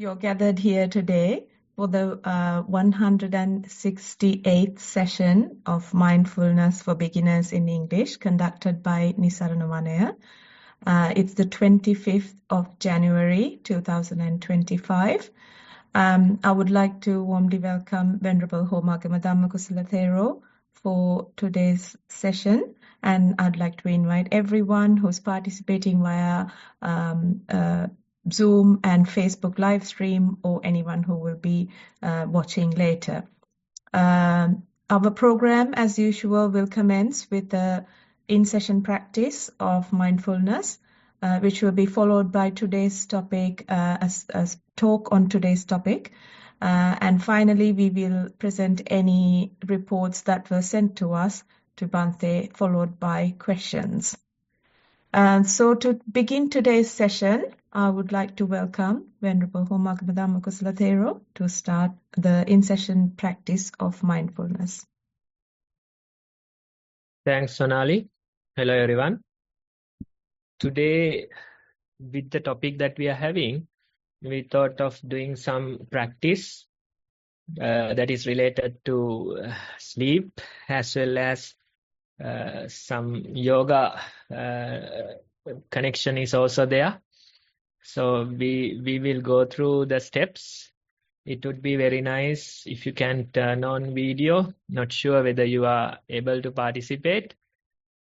You're gathered here today for the 168th session of Mindfulness for Beginners in English conducted by Nissarana Vanaya. It's the 25th of January 2025. I would like to warmly welcome Venerable Homagama Dhamma Kusala Thero for today's session, and I'd like to invite everyone who's participating via Zoom and Facebook live stream, or anyone who will be watching later. Our program, as usual, will commence with the in-session practice of mindfulness, which will be followed by today's topic, a talk on today's topic. And finally, we will present any reports that were sent to us to Bhante, followed by questions. So to begin today's session, I would like to welcome Venerable Homagama Dhamma Kusala Thero to start the in-session practice of mindfulness. Thanks, Sonali. Hello, everyone. Today, with the topic that we are having, we thought of doing some practice that is related to sleep, as well as some yoga connection is also there. So we will go through the steps. It would be very nice if you can turn on video. Not sure whether you are able to participate,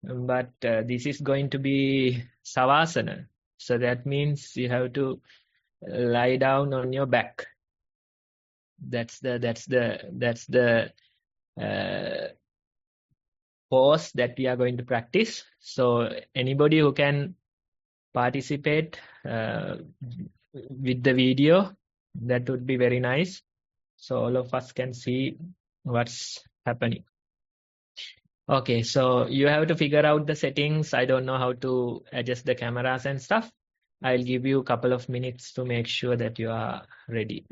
but this is going to be savasana. So that means you have to lie down on your back. That's the pose that we are going to practice. So anybody who can participate with the video, that would be very nice. So all of us can see what's happening. Okay, so you have to figure out the settings. I don't know how to adjust the cameras and stuff. I'll give you a couple of minutes to make sure that you are ready.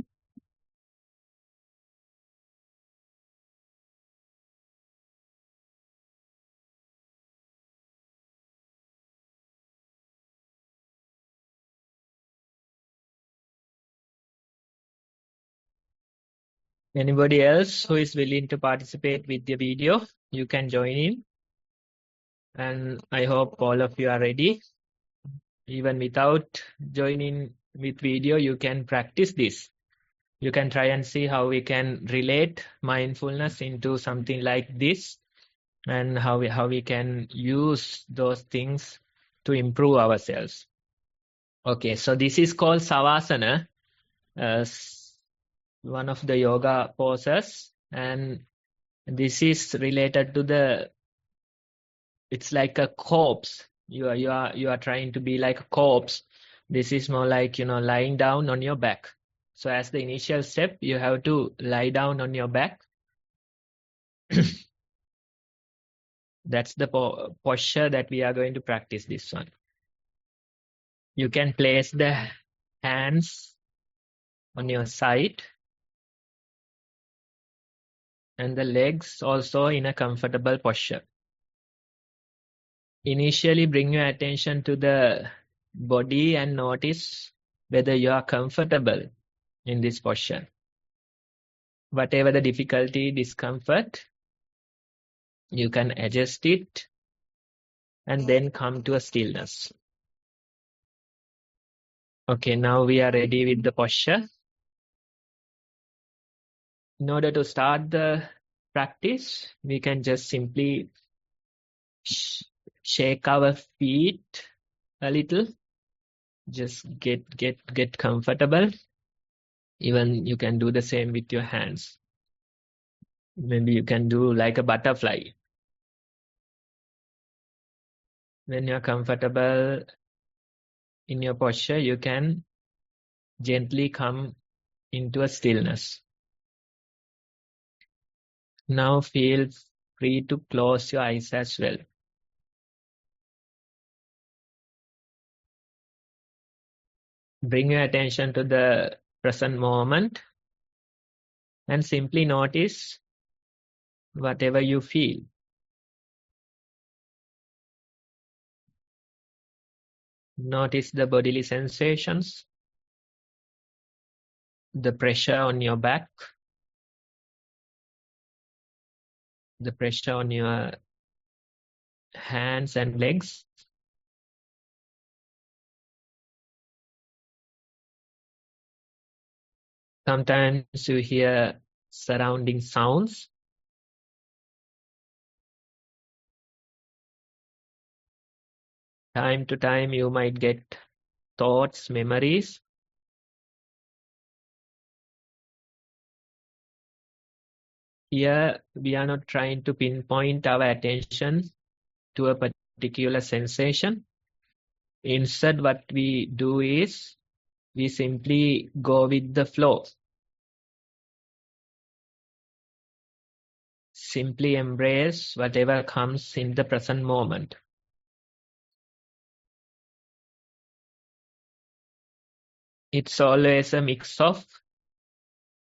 Anybody else who is willing to participate with the video, you can join in. And I hope all of you are ready. Even without joining with video, you can practice this. You can try and see how we can relate mindfulness into something like this, and how we can use those things to improve ourselves. Okay, so this is called savasana, one of the yoga poses, and this is related to it's like a corpse. You are trying to be like a corpse. This is more like, lying down on your back. So as the initial step, you have to lie down on your back. That's the posture that we are going to practice this one. You can place the hands on your side and the legs also in a comfortable posture. Initially, bring your attention to the body and notice whether you are comfortable in this posture. Whatever the difficulty, discomfort, you can adjust it and then come to a stillness. Okay, now we are ready with the posture. In order to start the practice, we can just simply shake our feet a little. Just get comfortable. Even you can do the same with your hands. Maybe you can do like a butterfly. When you're comfortable in your posture, you can gently come into a stillness. Now feel free to close your eyes as well. Bring your attention to the present moment and simply notice whatever you feel. Notice the bodily sensations. the pressure on your back, the pressure on your hands and legs. Sometimes you hear surrounding sounds. Time to time you might get thoughts, memories. Here we are not trying to pinpoint our attention to a particular sensation. Instead, what we do is we simply go with the flow. Simply embrace whatever comes in the present moment. It's always a mix of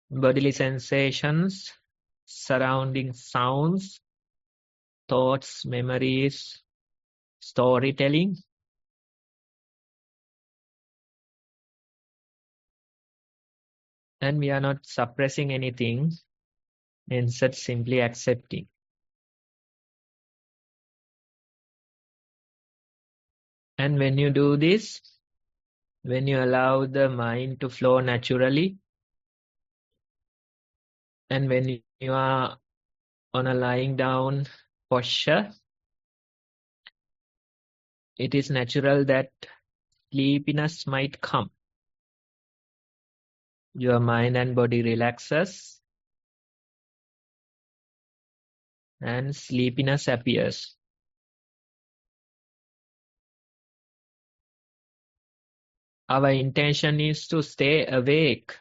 bodily sensations, surrounding sounds, thoughts, memories, storytelling. And we are not suppressing anything, instead simply accepting. And when you do this, when you allow the mind to flow naturally, and when you are on a lying down posture, it is natural that sleepiness might come. Your mind and body relaxes and sleepiness appears. Our intention is to stay awake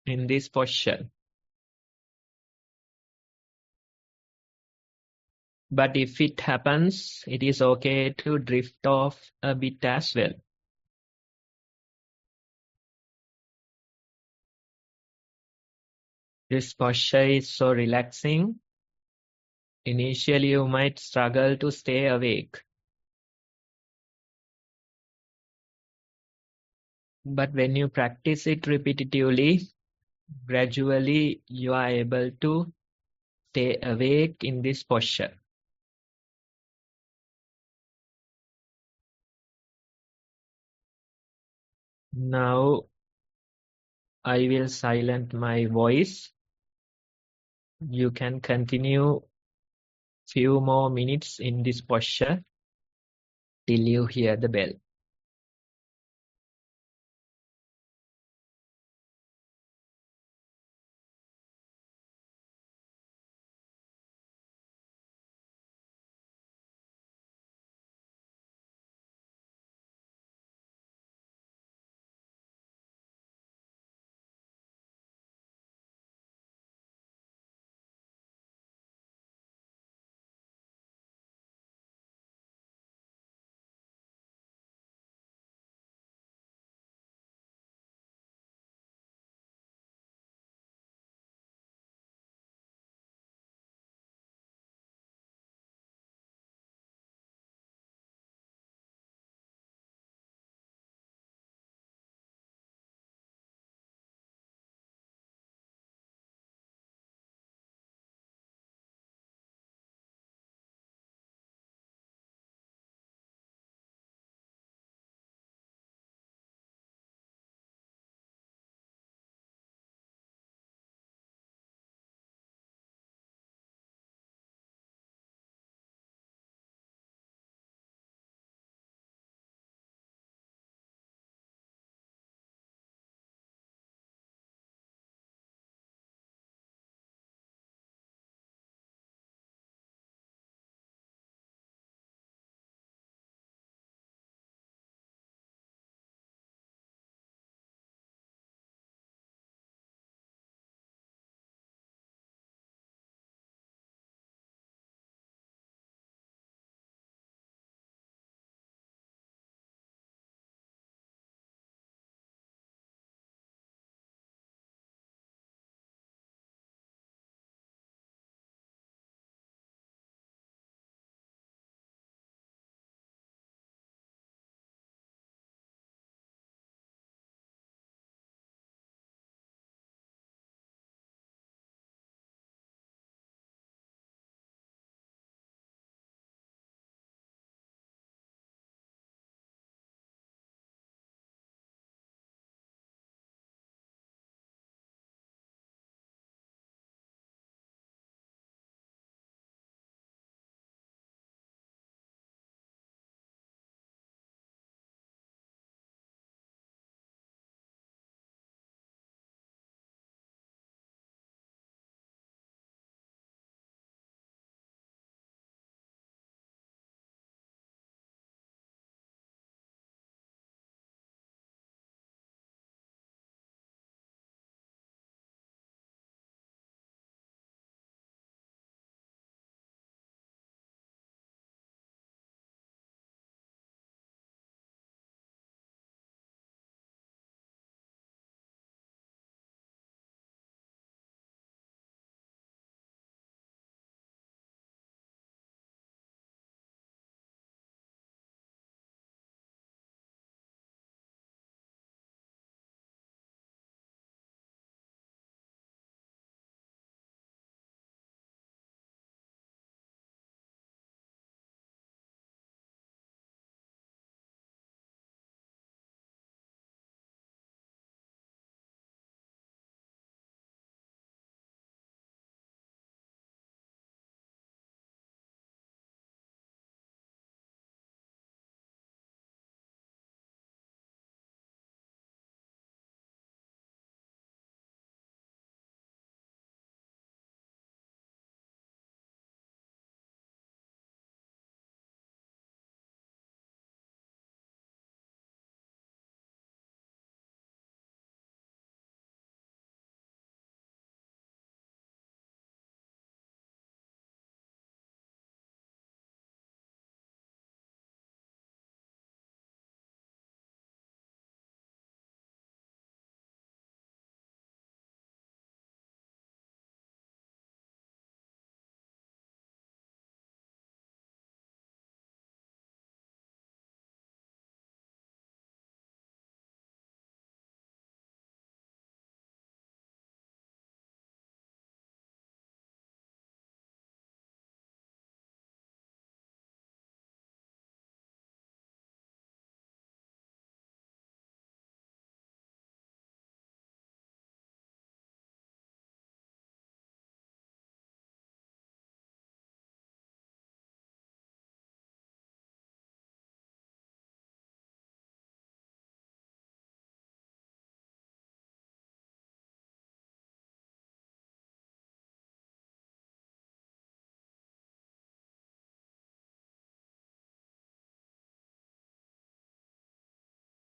in this posture. But if it happens, it is okay to drift off a bit as well. This posture is so relaxing. Initially, you might struggle to stay awake. But when you practice it repetitively, gradually you are able to stay awake in this posture. Now, I will silence my voice. You can continue few more minutes in this posture till you hear the bell.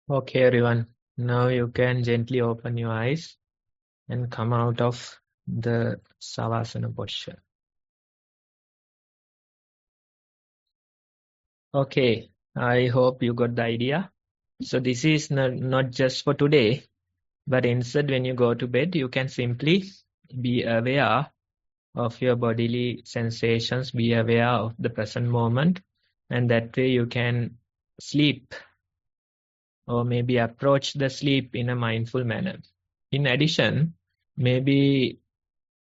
Okay, everyone. Now you can gently open your eyes and come out of the Savasana posture. Okay, I hope you got the idea. So this is not just for today, but instead when you go to bed, you can simply be aware of your bodily sensations, be aware of the present moment, and that way you can sleep or maybe approach the sleep in a mindful manner. In addition, maybe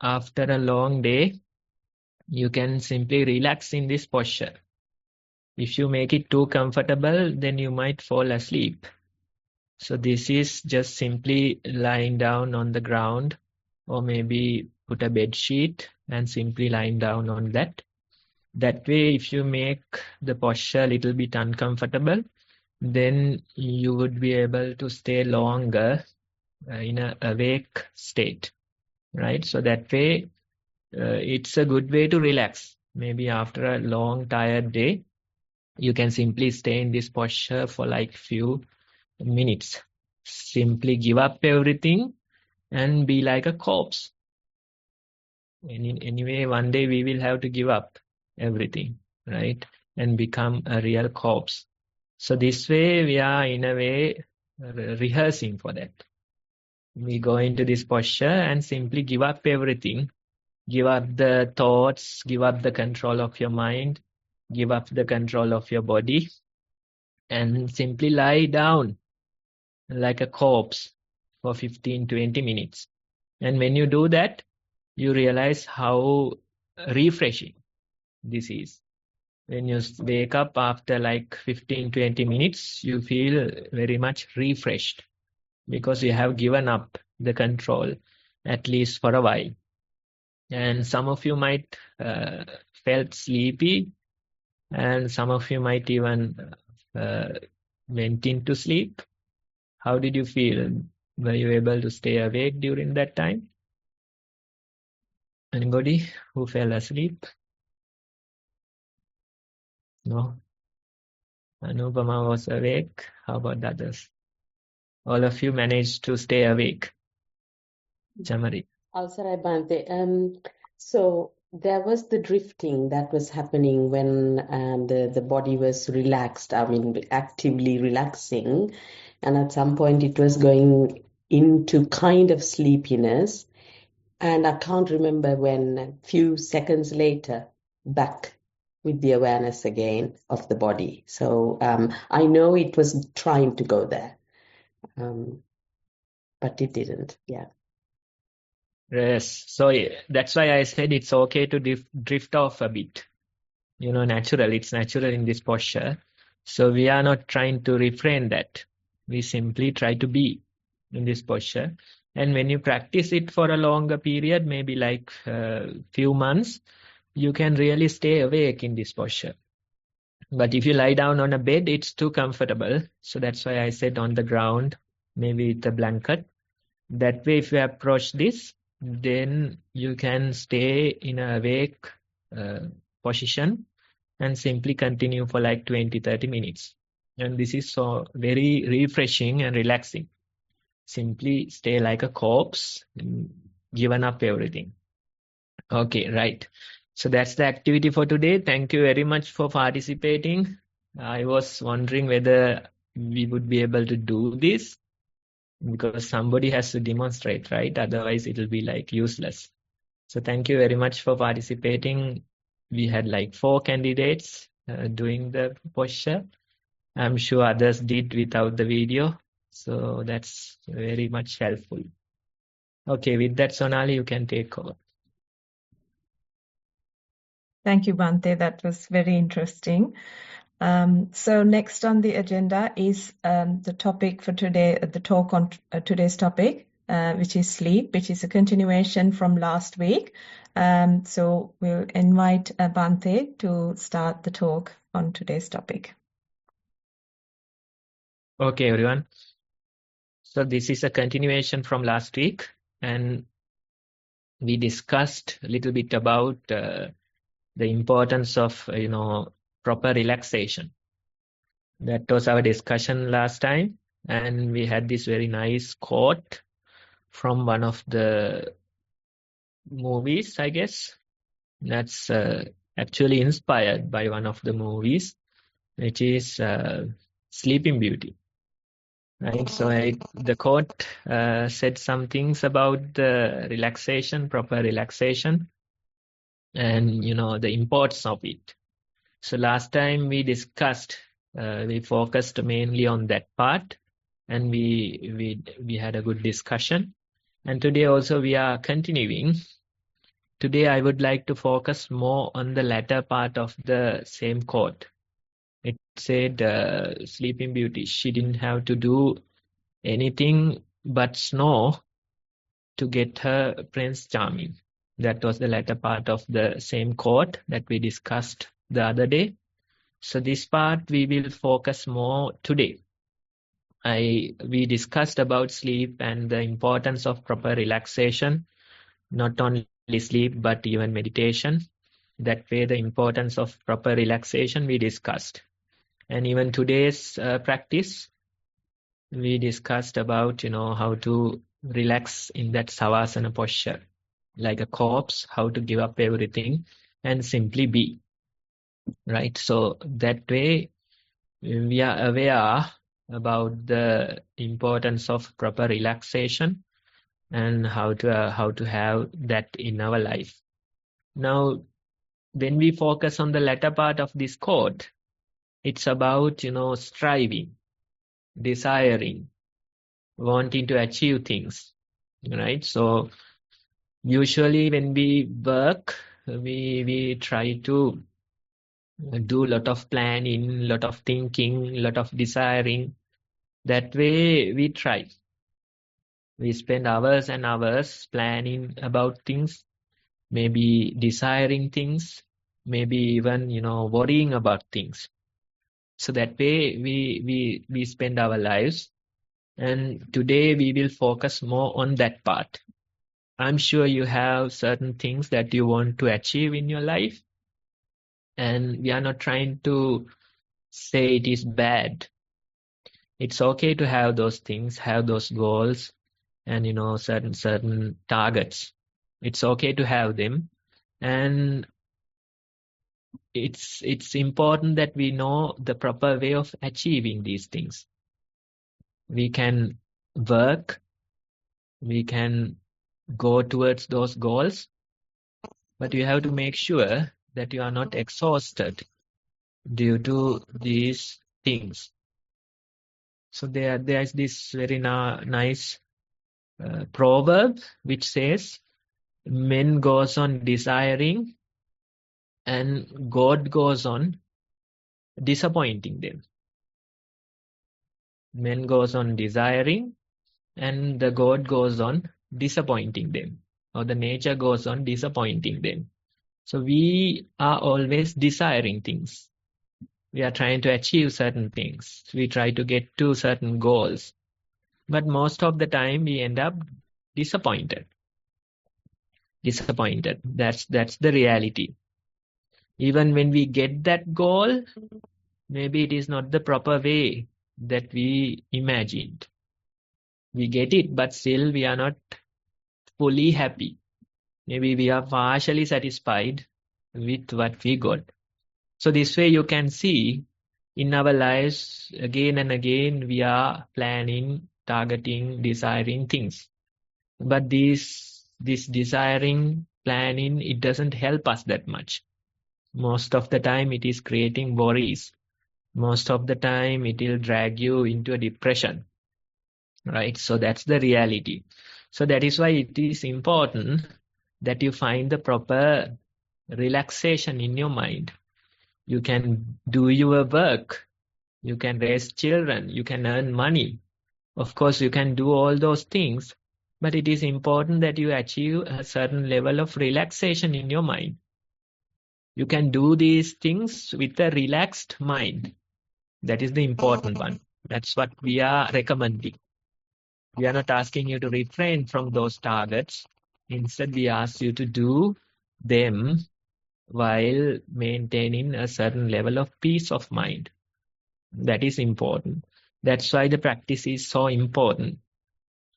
after a long day, you can simply relax in this posture. If you make it too comfortable, then you might fall asleep. So this is just simply lying down on the ground, or maybe put a bed sheet and simply lying down on that. That way, if you make the posture a little bit uncomfortable, then you would be able to stay longer in a awake state, right? So that way, it's a good way to relax. Maybe after a long, tired day, you can simply stay in this posture for like few minutes. Simply give up everything and be like a corpse. Anyway, one day we will have to give up everything, right? And become a real corpse. So this way we are in a way rehearsing for that. We go into this posture and simply give up everything. Give up the thoughts, give up the control of your mind, give up the control of your body, and simply lie down like a corpse for 15-20 minutes. And when you do that, you realize how refreshing this is. When you wake up after like 15-20 minutes, you feel very much refreshed because you have given up the control, at least for a while. And some of you might felt sleepy, and some of you might even went into sleep. How did you feel? Were you able to stay awake during that time? Anybody who fell asleep? No. Anupama was awake. How about the others? All of you managed to stay awake. Chamari. Avsarai Bhante. So there was the drifting that was happening when the body was relaxed, I mean, actively relaxing. And at some point it was going into kind of sleepiness. And I can't remember when, a few seconds later, back with the awareness again of the body. So I know it was trying to go there, but it didn't. Yeah. Yes. So that's why I said it's okay to drift off a bit. Natural. It's natural in this posture. So we are not trying to refrain that. We simply try to be in this posture. And when you practice it for a longer period, maybe like a few months, you can really stay awake in this posture. But if you lie down on a bed, it's too comfortable. So that's why I said on the ground, maybe with a blanket. That way, if you approach this, then you can stay in a awake position and simply continue for like 20-30 minutes. And this is so very refreshing and relaxing. Simply stay like a corpse, given up everything. Okay, right. So that's the activity for today. Thank you very much for participating. I was wondering whether we would be able to do this because somebody has to demonstrate, right? Otherwise, it will be like useless. So thank you very much for participating. We had like 4 candidates doing the posture. I'm sure others did without the video. So that's very much helpful. Okay, with that, Sonali, you can take over. Thank you, Bhante. That was very interesting. So next on the agenda is the topic for today, the talk on today's topic, which is sleep, which is a continuation from last week. So we'll invite Bhante to start the talk on today's topic. Okay, everyone. So this is a continuation from last week, and we discussed a little bit about the importance of, proper relaxation. That was our discussion last time. and we had this very nice quote from one of the movies, I guess. That's actually inspired by one of the movies, which is Sleeping Beauty. Right, so the quote said some things about the relaxation, proper relaxation, and the importance of it. So last time we discussed, we focused mainly on that part, and we had a good discussion. And today also we are continuing. Today I would like to focus more on the latter part of the same quote. It said, Sleeping Beauty, she didn't have to do anything but snore to get her Prince Charming. That was the latter part of the same quote that we discussed the other day. So this part we will focus more today. We discussed about sleep and the importance of proper relaxation, not only sleep but even meditation. That way the importance of proper relaxation we discussed. And even today's practice, we discussed about, how to relax in that savasana posture, like a corpse, how to give up everything and simply be. Right? So that way we are aware about the importance of proper relaxation and how to have that in our life. Now, when we focus on the latter part of this quote, it's about, striving, desiring, wanting to achieve things, right? So usually when we work, we try to do a lot of planning, lot of thinking, lot of desiring. That way we try. We spend hours and hours planning about things, maybe desiring things, maybe even, worrying about things. So that way we spend our lives. And today we will focus more on that part. I'm sure you have certain things that you want to achieve in your life. And we are not trying to say it is bad. It's okay to have those things, have those goals, and certain targets. It's okay to have them. And it's important that we know the proper way of achieving these things. We can work, we can go towards those goals, but you have to make sure that you are not exhausted due to these things. So there is this very nice proverb which says, men goes on desiring and God goes on disappointing them. Men goes on desiring and the God goes on disappointing them, or the nature goes on disappointing them. So we are always desiring things. We are trying to achieve certain things. We try to get to certain goals. But most of the time we end up disappointed. That's the reality. Even when we get that goal, maybe it is not the proper way that we imagined. We get it, but still we are not fully happy. Maybe we are partially satisfied with what we got. So this way you can see in our lives again and again we are planning, targeting, desiring things. But this desiring, planning, it doesn't help us that much. Most of the time it is creating worries. Most of the time it will drag you into a depression. Right? So that's the reality. So that is why it is important that you find the proper relaxation in your mind. You can do your work. You can raise children. You can earn money. Of course, you can do all those things. But it is important that you achieve a certain level of relaxation in your mind. You can do these things with a relaxed mind. That is the important one. That's what we are recommending. We are not asking you to refrain from those targets. Instead, we ask you to do them while maintaining a certain level of peace of mind. That is important. That's why the practice is so important.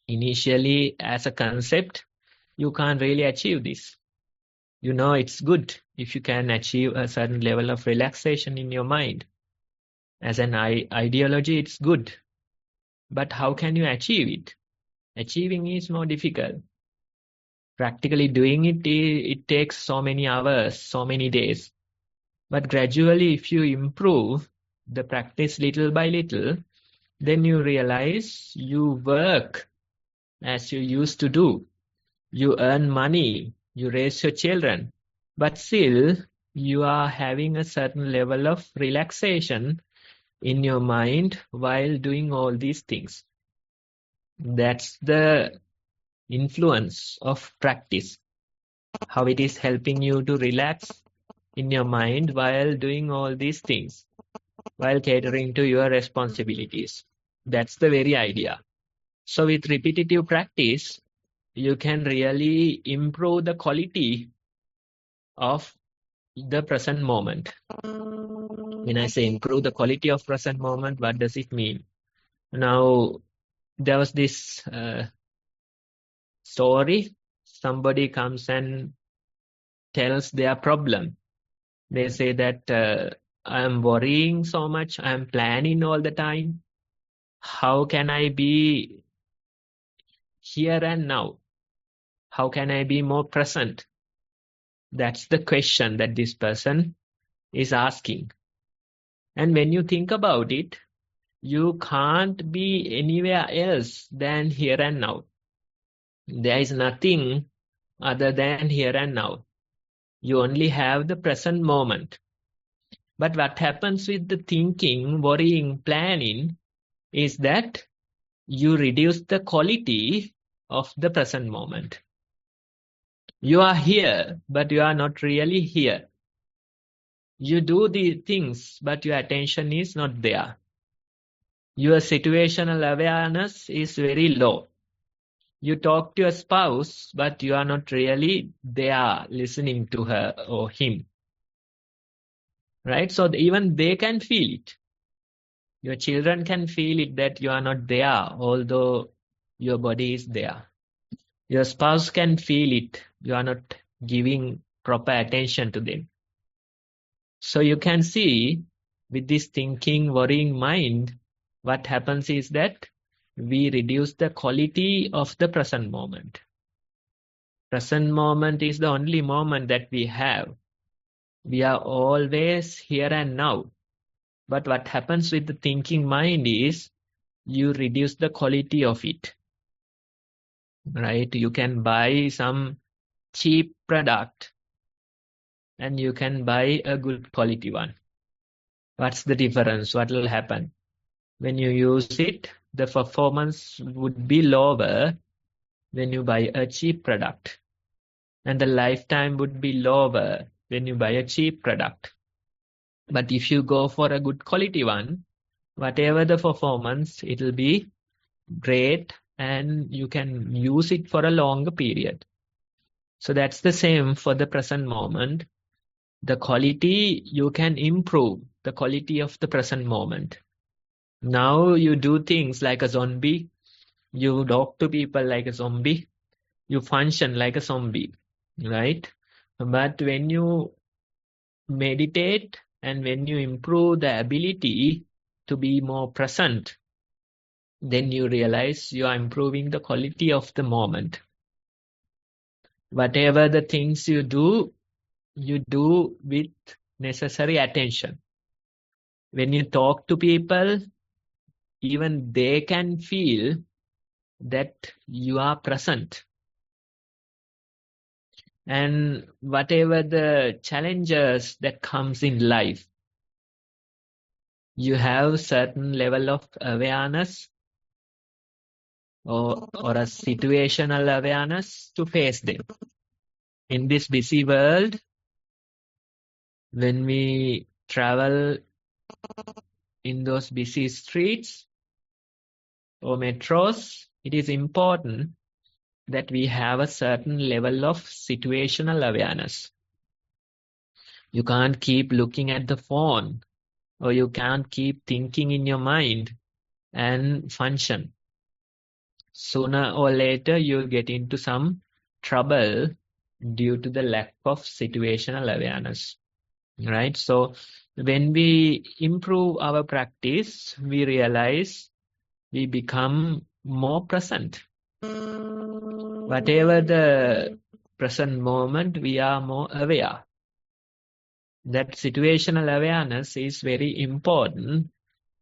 Initially, as a concept, you can't really achieve this. You know it's good if you can achieve a certain level of relaxation in your mind. As an ideology, it's good. But how can you achieve it? Achieving is more difficult. Practically doing it, it takes so many hours, so many days. But gradually, if you improve the practice little by little, then you realize you work as you used to do. You earn money, you raise your children, but still you are having a certain level of relaxation in your mind while doing all these things. That's the influence of practice, how it is helping you to relax in your mind while doing all these things, while catering to your responsibilities. That's the very idea. So with repetitive practice, you can really improve the quality of the present moment. When I say improve the quality of present moment, what does it mean? Now, there was this story. Somebody comes and tells their problem. They say that I'm worrying so much, I'm planning all the time. How can I be here and now? How can I be more present? That's the question that this person is asking. And when you think about it, you can't be anywhere else than here and now. There is nothing other than here and now. You only have the present moment. But what happens with the thinking, worrying, planning is that you reduce the quality of the present moment. You are here, but you are not really here. You do the things, but your attention is not there. Your situational awareness is very low. You talk to your spouse, but you are not really there listening to her or him. Right? So even they can feel it. Your children can feel it that you are not there, although your body is there. Your spouse can feel it. You are not giving proper attention to them. So you can see with this thinking, worrying mind, what happens is that we reduce the quality of the present moment. Present moment is the only moment that we have. We are always here and now. But what happens with the thinking mind is you reduce the quality of it. Right? You can buy some cheap product and you can buy a good quality one. What's the difference? What will happen? When you use it, the performance would be lower when you buy a cheap product. And the lifetime would be lower when you buy a cheap product. But if you go for a good quality one, whatever the performance, it will be great and you can use it for a longer period. So that's the same for the present moment. The quality, you can improve the quality of the present moment. Now you do things like a zombie. You talk to people like a zombie. You function like a zombie, right? But when you meditate and when you improve the ability to be more present, then you realize you are improving the quality of the moment. Whatever the things you do with necessary attention. When you talk to people, even they can feel that you are present. And whatever the challenges that comes in life, you have certain level of awareness or a situational awareness to face them. In this busy world, when we travel in those busy streets or metros, it is important that we have a certain level of situational awareness. You can't keep looking at the phone or you can't keep thinking in your mind and function. Sooner or later, you'll get into some trouble due to the lack of situational awareness, right? So when we improve our practice, we realize we become more present. Whatever the present moment, we are more aware. That situational awareness is very important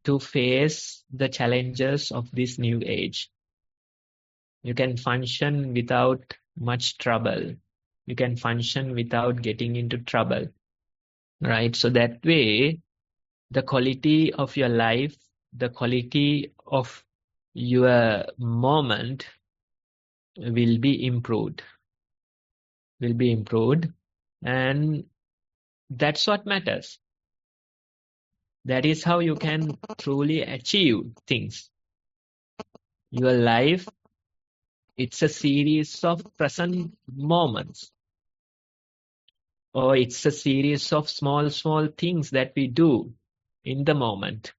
to face the challenges of this new age. You can function without much trouble. You can function without getting into trouble, right? So that way, the quality of your life, the quality of your moment will be improved. And that's what matters. That is how you can truly achieve things. Your life, it's a series of present moments. Or it's a series of small things that we do in the moment.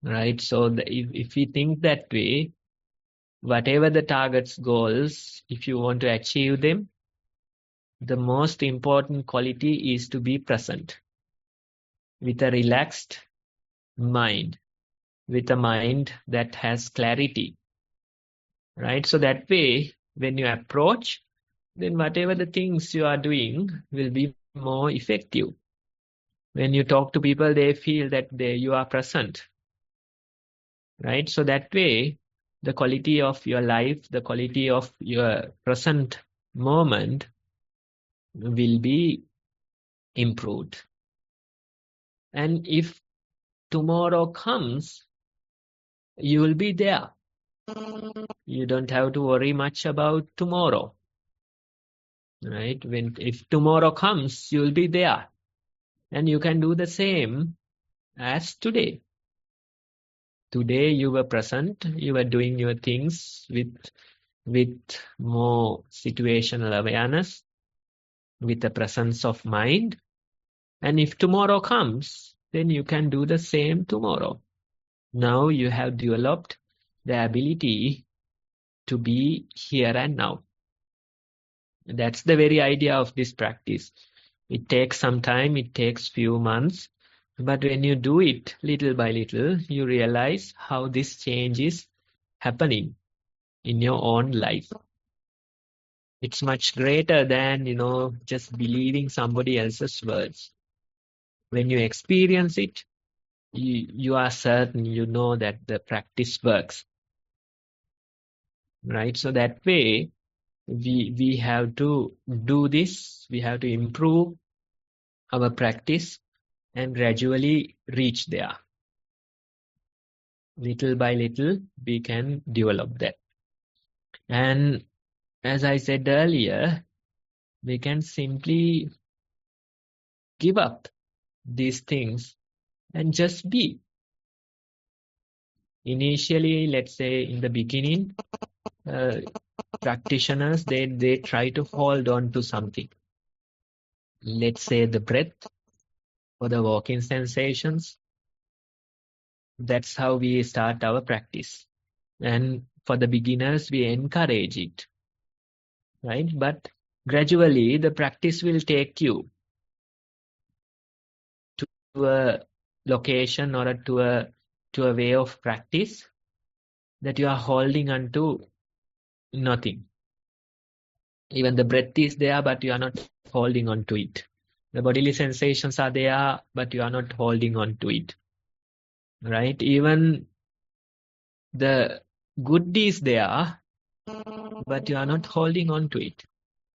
Right? So if we think that way, whatever the targets, goals, if you want to achieve them, the most important quality is to be present with a relaxed mind, with a mind that has clarity, right? So that way, when you approach, then whatever the things you are doing will be more effective. When you talk to people, they feel that you are present, right? So that way, the quality of your life, the quality of your present moment will be improved. And if tomorrow comes, you will be there. You don't have to worry much about tomorrow, right? If tomorrow comes, you will be there. And you can do the same as today. Today you were present, you were doing your things with more situational awareness, with a presence of mind. And if tomorrow comes, then you can do the same tomorrow. Now you have developed the ability to be here and now. That's the very idea of this practice. It takes some time, it takes few months, but when you do it little by little, you realize how this change is happening in your own life. It's much greater than, just believing somebody else's words. When you experience it, you are certain, you know that the practice works. Right? So that way, we have to do this, we have to improve our practice and gradually reach there. Little by little, we can develop that. And as I said earlier, we can simply give up these things and just be. Initially, let's say in the beginning, practitioners, they try to hold on to something. Let's say the breath or the walking sensations. That's how we start our practice. And for the beginners, we encourage it, right? But gradually, the practice will take you to a location or to a way of practice that you are holding on to nothing. Even the breath is there, but you are not holding on to it. The bodily sensations are there, but you are not holding on to it, right? Even the good is there, but you are not holding on to it.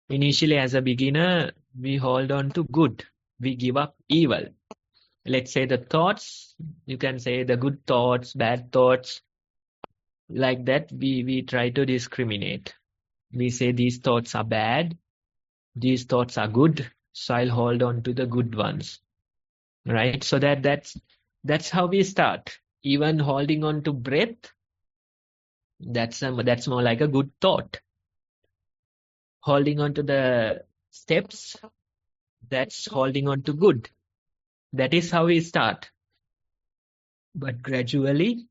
Initially, as a beginner, we hold on to good. We give up evil. Let's say the thoughts, you can say the good thoughts, bad thoughts. Like that, we try to discriminate. We say these thoughts are bad, these thoughts are good, so I'll hold on to the good ones. Right? So that's how we start. Even holding on to breath, that's more like a good thought. Holding on to the steps, that's holding on to good. That is how we start. But gradually,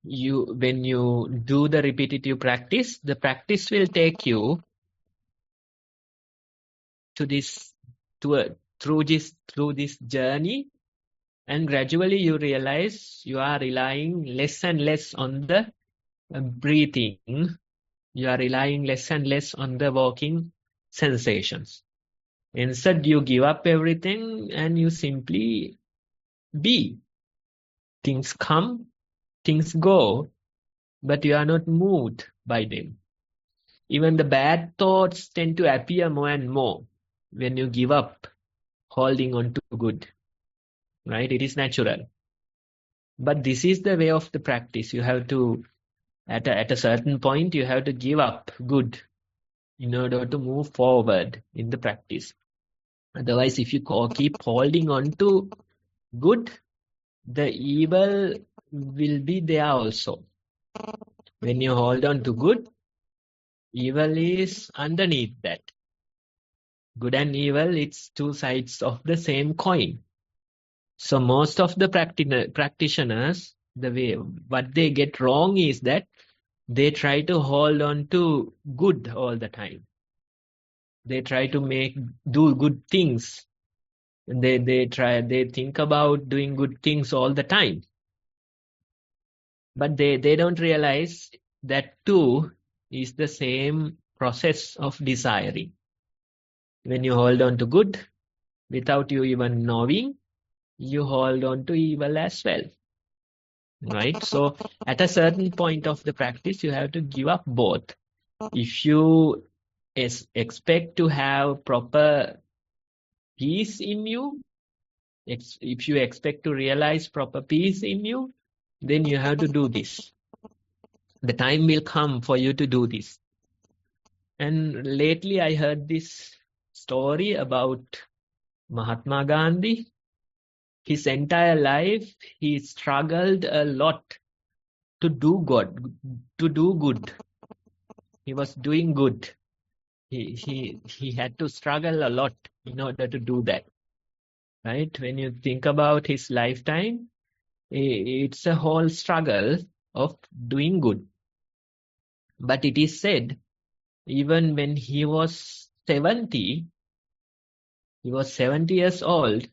when you do the repetitive practice, the practice will take you to this, through this journey, and gradually you realize you are relying less and less on the breathing. You are relying less and less on the walking sensations. Instead, you give up everything and you simply be. Things come, things go, but you are not moved by them. Even the bad thoughts tend to appear more and more when you give up holding on to good. Right? It is natural. But this is the way of the practice. You have to, at a certain point, you have to give up good in order to move forward in the practice. Otherwise, if you keep holding on to good, the evil will be there also. When you hold on to good, evil is underneath that. Good and evil, it's two sides of the same coin. So most of the practitioners, what they get wrong is that they try to hold on to good all the time. They try to do good things. They think about doing good things all the time. But they don't realize that too is the same process of desiring. When you hold on to good, without you even knowing, you hold on to evil as well. Right? So at a certain point of the practice, you have to give up both. If you expect to have proper peace in you, if you expect to realize proper peace in you, then you have to do this. The time will come for you to do this. And lately I heard this story about Mahatma Gandhi. His entire life, he struggled a lot to do good. He was doing good. He had to struggle a lot in order to do that. Right? When you think about his lifetime, it's a whole struggle of doing good. But it is said, even when he was 70 years old,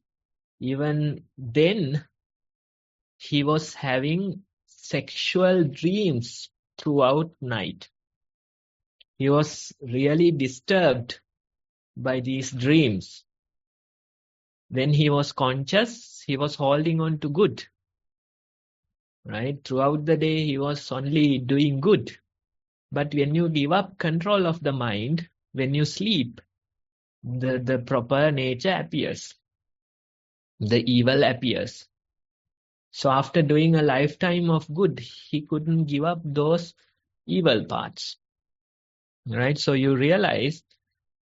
even then he was having sexual dreams throughout night. He was really disturbed by these dreams. When he was conscious, he was holding on to good. Right? Throughout the day, he was only doing good. But when you give up control of the mind, when you sleep, the proper nature appears. The evil appears. So after doing a lifetime of good, he couldn't give up those evil parts. Right? So you realize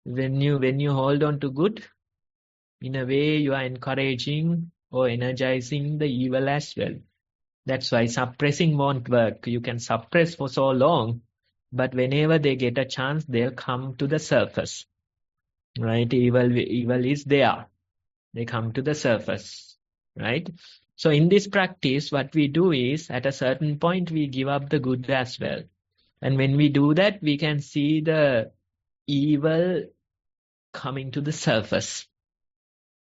when you hold on to good, in a way you are encouraging or energizing the evil as well. That's why suppressing won't work. You can suppress for so long, but whenever they get a chance, they'll come to the surface. Right? Evil is there. They come to the surface. Right? So in this practice, what we do is, at a certain point, we give up the good as well. And when we do that, we can see the evil coming to the surface.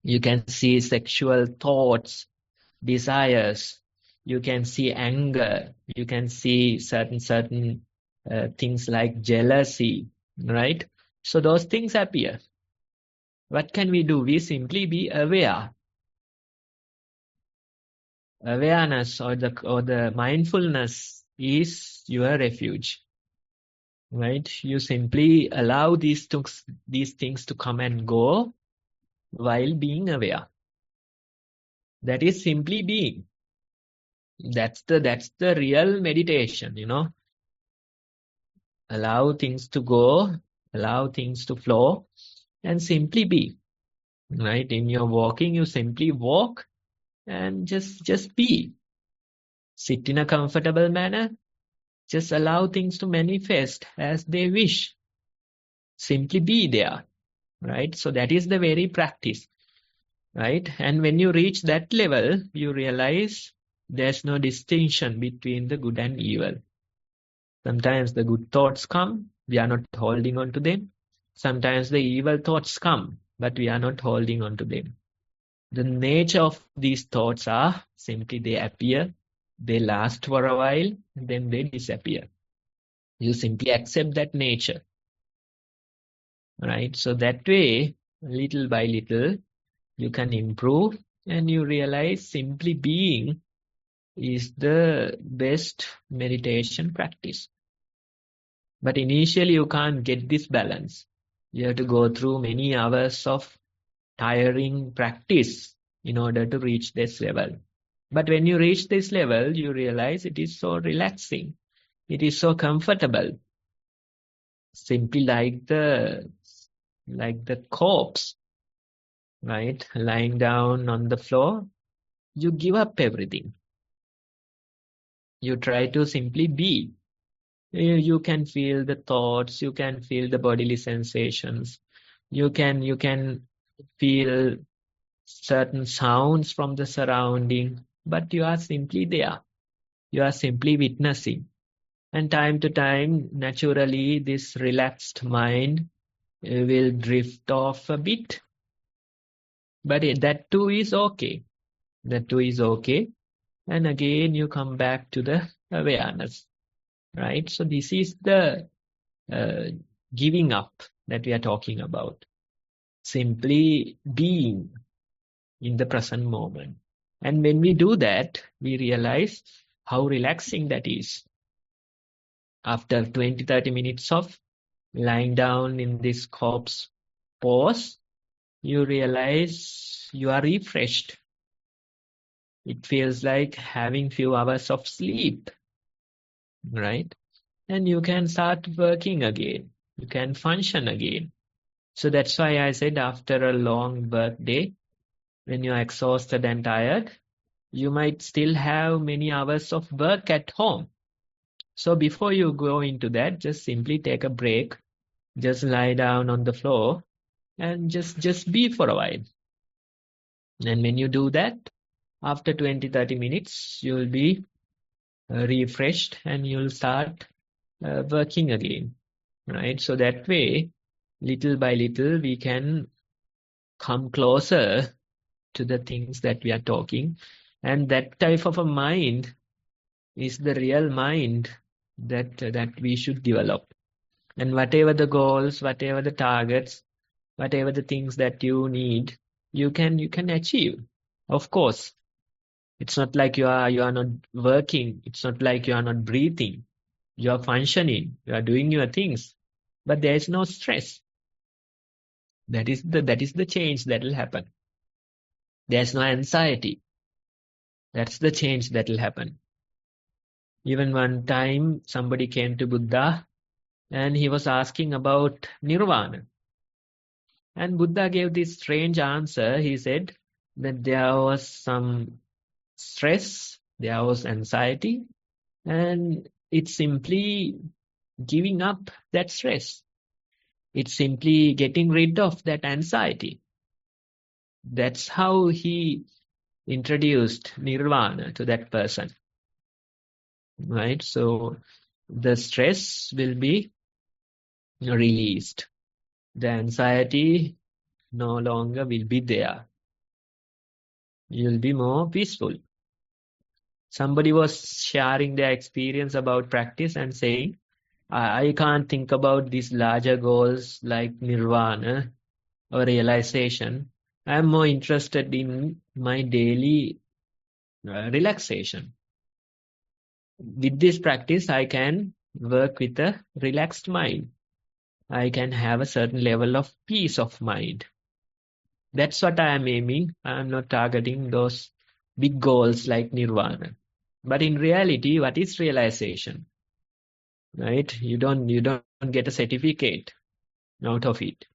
You can see sexual thoughts, desires. You can see anger. You can see certain things like jealousy, right? So those things appear. What can we do? We simply be aware. Awareness or the mindfulness is your refuge, right? You simply allow these things to come and go while being aware. That is simply being. That's the real meditation, Allow things to go, allow things to flow, and simply be. Right? In your walking, you simply walk and just be. Sit in a comfortable manner. Just allow things to manifest as they wish. Simply be there. Right? So that is the very practice. Right? And when you reach that level, you realize There's no distinction between the good and evil. Sometimes the good thoughts come, we are not holding on to them. Sometimes the evil thoughts come, but we are not holding on to them. The nature of these thoughts are simply they appear, they last for a while, then they disappear. You simply accept that nature, right? So that way, little by little, you can improve and you realize simply being is the best meditation practice. But initially you can't get this balance. You have to go through many hours of tiring practice in order to reach this level. But when you reach this level, you realize it is so relaxing. It is so comfortable. Simply like the corpse, right? Lying down on the floor, you give up everything. You try to simply be. You can feel the thoughts, you can feel the bodily sensations, you can feel certain sounds from the surrounding, but you are simply there. You are simply witnessing. And time to time, naturally, this relaxed mind will drift off a bit. But that too is okay. That too is okay. And again, you come back to the awareness, right? So this is the giving up that we are talking about. Simply being in the present moment. And when we do that, we realize how relaxing that is. After 20-30 minutes of lying down in this corpse pose, you realize you are refreshed. It feels like having few hours of sleep, right? And you can start working again. You can function again. So that's why I said after a long work day, when you're exhausted and tired, you might still have many hours of work at home. So before you go into that, just simply take a break, just lie down on the floor and just be for a while. And when you do that, after 20-30 minutes, you'll be refreshed and you'll start working again, right? So that way, little by little, we can come closer to the things that we are talking. And that type of a mind is the real mind that we should develop. And whatever the goals, whatever the targets, whatever the things that you need, you can achieve. Of course, it's not like you are not working. It's not like you are not breathing. You are functioning. You are doing your things, but there is no stress. That is the change that will happen. There's no anxiety. That's the change that will happen. Even one time, somebody came to Buddha and he was asking about nirvana. And Buddha gave this strange answer. He said that there was some stress, there was anxiety, and it's simply giving up that stress. It's simply getting rid of that anxiety. That's how he introduced nirvana to that person, right? So the stress will be released. The anxiety no longer will be there. You'll be more peaceful. Somebody was sharing their experience about practice and saying, I can't think about these larger goals like nirvana or realization. I'm more interested in my daily relaxation. With this practice, I can work with a relaxed mind. I can have a certain level of peace of mind. That's what I am aiming. I am not targeting those big goals like nirvana. But in reality, what is realization? Right? You don't get a certificate out of it.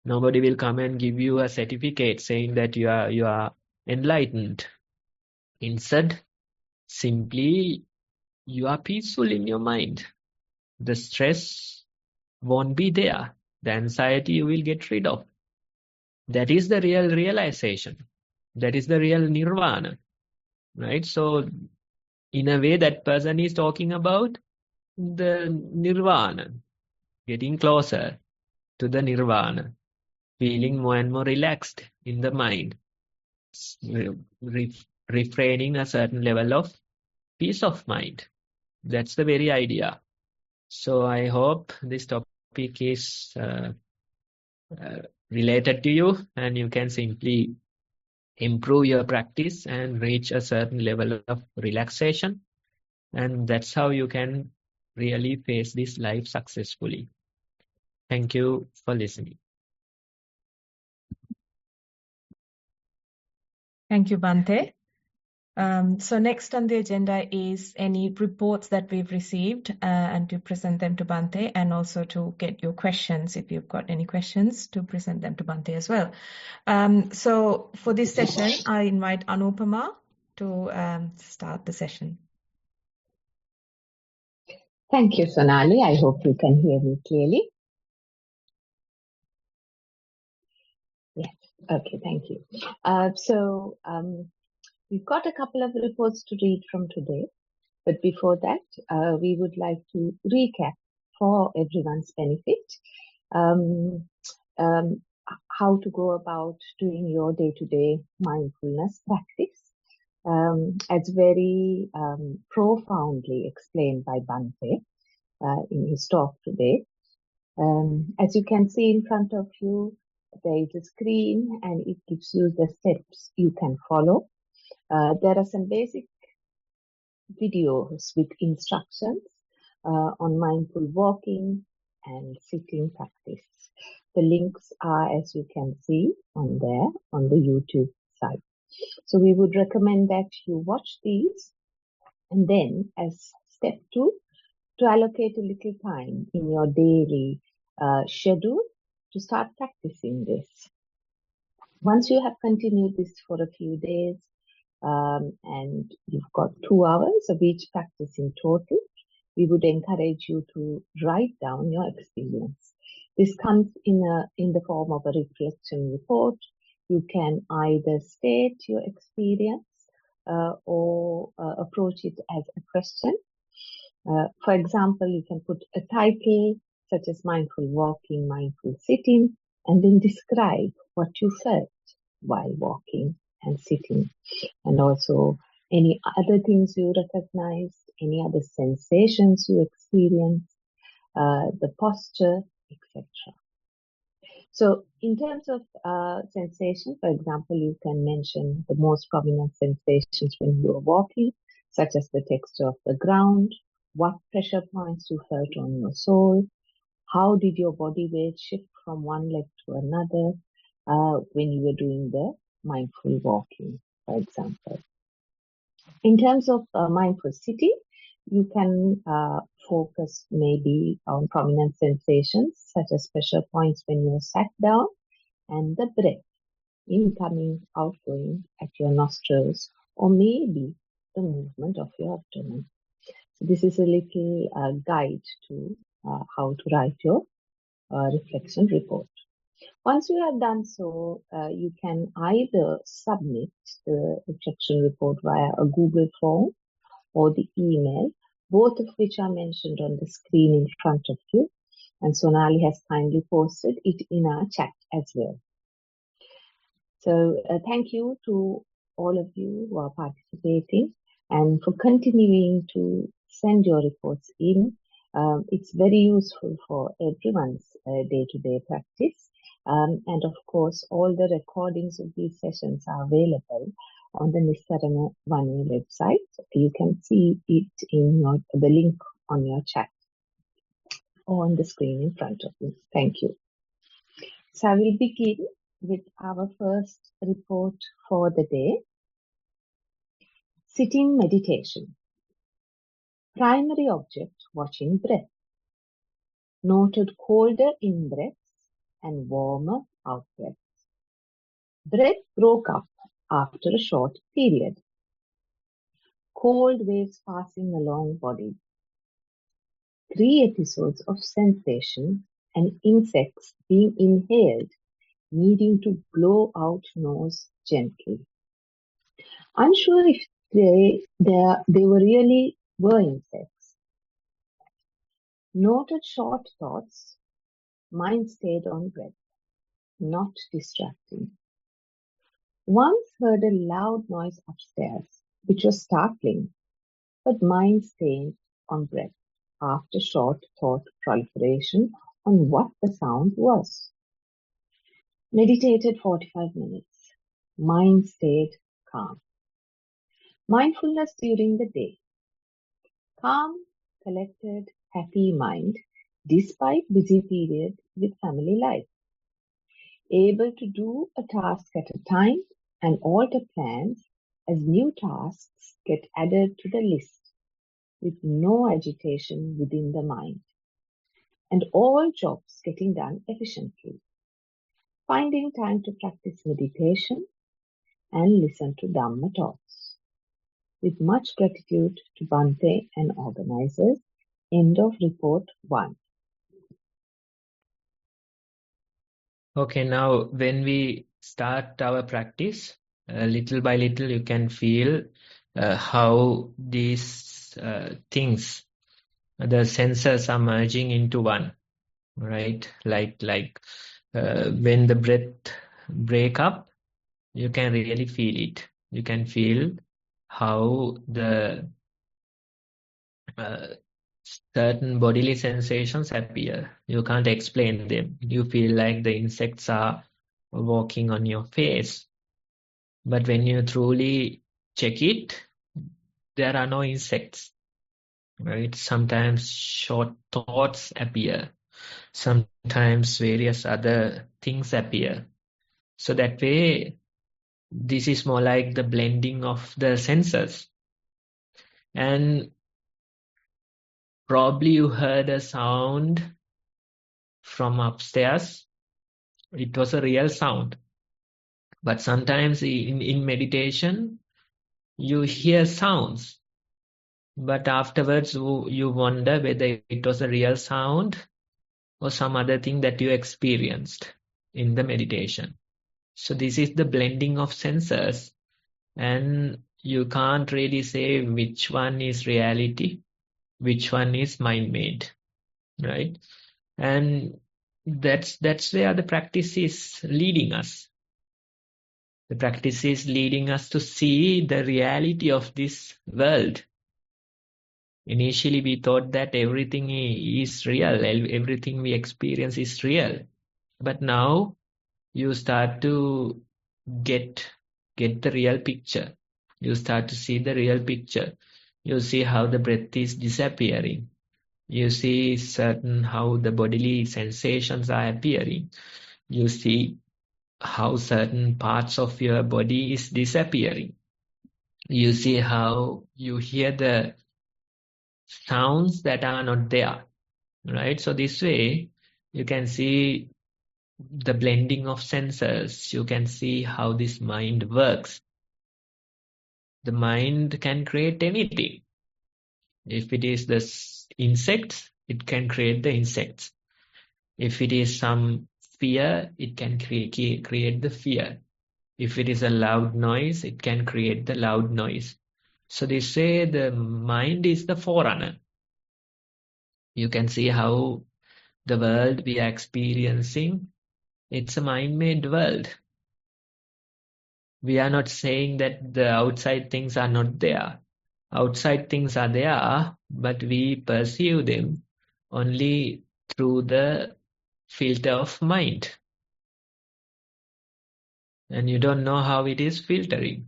Nobody will come and give you a certificate saying that you are enlightened. Instead, simply you are peaceful in your mind. The stress won't be there. The anxiety you will get rid of. That is the real realization. That is the real nirvana. right? So in a way, that person is talking about the nirvana, getting closer to the nirvana, feeling more and more relaxed in the mind, refraining a certain level of peace of mind. That's the very idea. So I hope this topic is related to you, and you can simply improve your practice and reach a certain level of relaxation. And that's how you can really face this life successfully. Thank you for listening. Thank you, Bhante. So next on the agenda is any reports that we've received and to present them to Bhante, and also to get your questions, if you've got any questions, to present them to Bhante as well. So for this session, I invite Anupama to start the session. Thank you, Sonali. I hope you can hear me clearly. Yes, okay, thank you. We've got a couple of reports to read from today, but before that, we would like to recap for everyone's benefit how to go about doing your day-to-day mindfulness practice. As very profoundly explained by Bhante in his talk today. As you can see in front of you, there is a screen and it gives you the steps you can follow. There are some basic videos with instructions on mindful walking and sitting practice. The links are, as you can see, on there on the YouTube site. So we would recommend that you watch these, and then as step 2, to allocate a little time in your daily schedule to start practicing this. Once you have continued this for a few days, and you've got 2 hours of each practice in total, we would encourage you to write down your experience. This comes in the form of a reflection report. You can either state your experience or approach it as a question. For example, you can put a title such as mindful walking, mindful sitting, and then describe what you felt while walking and sitting, and also any other things you recognized, any other sensations you experienced, the posture, etc. So in terms of sensation, for example, you can mention the most prominent sensations when you are walking, such as the texture of the ground, what pressure points you felt on your sole, how did your body weight shift from one leg to another when you were doing the mindful walking, for example. In terms of mindful sitting, you can focus maybe on prominent sensations such as pressure points when you're sat down, and the breath, incoming, outgoing at your nostrils, or maybe the movement of your abdomen. So this is a little guide to how to write your reflection report. Once you have done so, you can either submit the reflection report via a Google form or the email, both of which are mentioned on the screen in front of you. And Sonali has kindly posted it in our chat as well. So thank you to all of you who are participating and for continuing to send your reports in. It's very useful for everyone's day-to-day practice. And of course, all the recordings of these sessions are available on the Nissarana Vanaya website. You can see it in the link on your chat or on the screen in front of you. Thank you. So I will begin with our first report for the day. Sitting meditation. Primary object, watching breath. Noted colder in-breaths and warmer out-breaths. Breath broke up after a short period. Cold waves passing along body. 3 episodes of sensation and insects being inhaled, needing to blow out nose gently. Unsure if They really were insects. Noted short thoughts, mind stayed on breath, not distracting. Once heard a loud noise upstairs, which was startling, but mind stayed on breath after short thought proliferation on what the sound was. Meditated 45 minutes. Mind stayed calm. Mindfulness during the day. Calm, collected, happy mind despite busy period with family life. Able to do a task at a time and alter plans as new tasks get added to the list with no agitation within the mind. And all jobs getting done efficiently. Finding time to practice meditation and listen to Dhamma talks. With much gratitude to Bhante and organizers. End of report 1. Okay, now when we start our practice, little by little you can feel how these things, the senses are merging into one, right? Like when the breath break up, you can really feel it. You can feel how the certain bodily sensations appear. You can't explain them. You feel like the insects are walking on your face. But when you truly check it, there are no insects, right? Sometimes short thoughts appear. Sometimes various other things appear. So that way, this is more like the blending of the senses. And probably you heard a sound from upstairs. It was a real sound. But sometimes in meditation, you hear sounds. But afterwards, you wonder whether it was a real sound or some other thing that you experienced in the meditation. So this is the blending of senses. And you can't really say which one is reality, which one is mind-made, right? And that's where the practice is leading us. The practice is leading us to see the reality of this world. Initially, we thought that everything is real, everything we experience is real. But now you start to get the real picture. You start to see the real picture. You see how the breath is disappearing. You see how the bodily sensations are appearing. You see how certain parts of your body is disappearing. You see how you hear the sounds that are not there, right? So this way, you can see the blending of senses. You can see how this mind works. The mind can create anything. If it is the insects, it can create the insects. If it is some fear, it can create the fear. If it is a loud noise, it can create the loud noise. So they say the mind is the forerunner. You can see how the world we are experiencing, it's a mind-made world. We are not saying that the outside things are not there. Outside things are there, but we perceive them only through the filter of mind. And you don't know how it is filtering.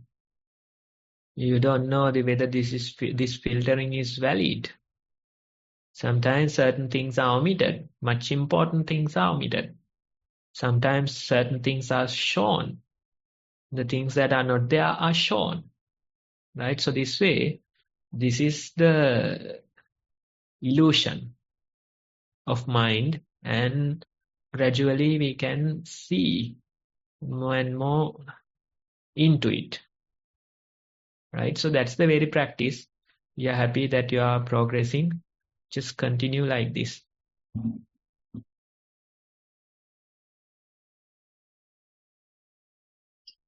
You don't know whether this filtering is valid. Sometimes certain things are omitted. Much important things are omitted. Sometimes certain things are shown. The things that are not there are shown. Right? So this way, this is the illusion of mind, and gradually we can see more and more into it. Right? So that's the very practice. We are happy that you are progressing. Just continue like this.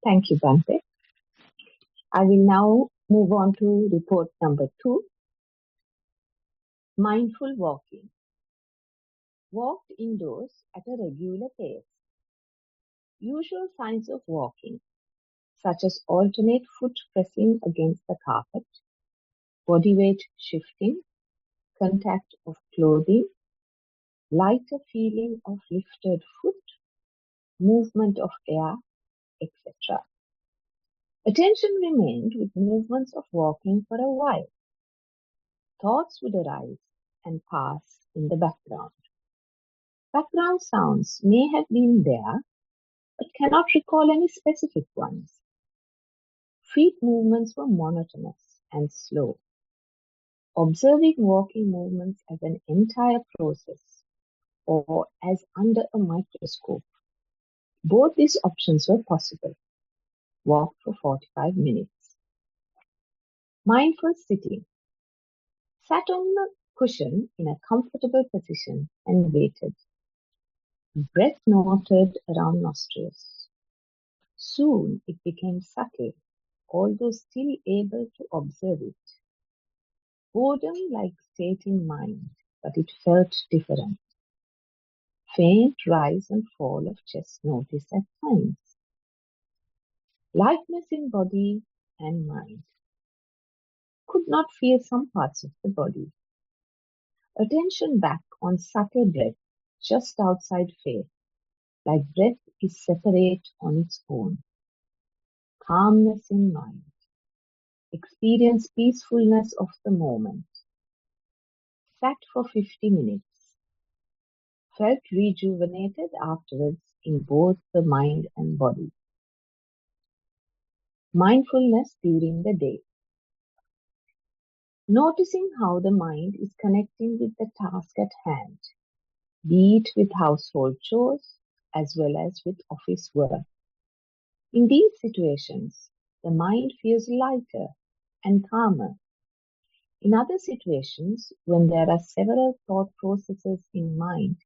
Thank you, Bhante. I will now Move on to report number 2. Mindful walking. Walked indoors at a regular pace. Usual signs of walking, such as alternate foot pressing against the carpet, body weight shifting, contact of clothing, lighter feeling of lifted foot, movement of air, etc. Attention remained with movements of walking for a while. Thoughts would arise and pass in the background. Background sounds may have been there, but cannot recall any specific ones. Feet movements were monotonous and slow. Observing walking movements as an entire process or as under a microscope. Both these options were possible. Walk for 45 minutes. Mindful sitting. Sat on the cushion in a comfortable position and waited. Breath noted around nostrils. Soon it became subtle, although still able to observe it. Boredom-like state in mind, but it felt different. Faint rise and fall of chest noticed at times. Lightness in body and mind. Could not feel some parts of the body. Attention back on subtle breath just outside face, like breath is separate on its own. Calmness in mind. Experience peacefulness of the moment. Sat for 50 minutes. Felt rejuvenated afterwards in both the mind and body. Mindfulness during the day. Noticing how the mind is connecting with the task at hand, be it with household chores as well as with office work. In these situations, the mind feels lighter and calmer. In other situations, when there are several thought processes in mind,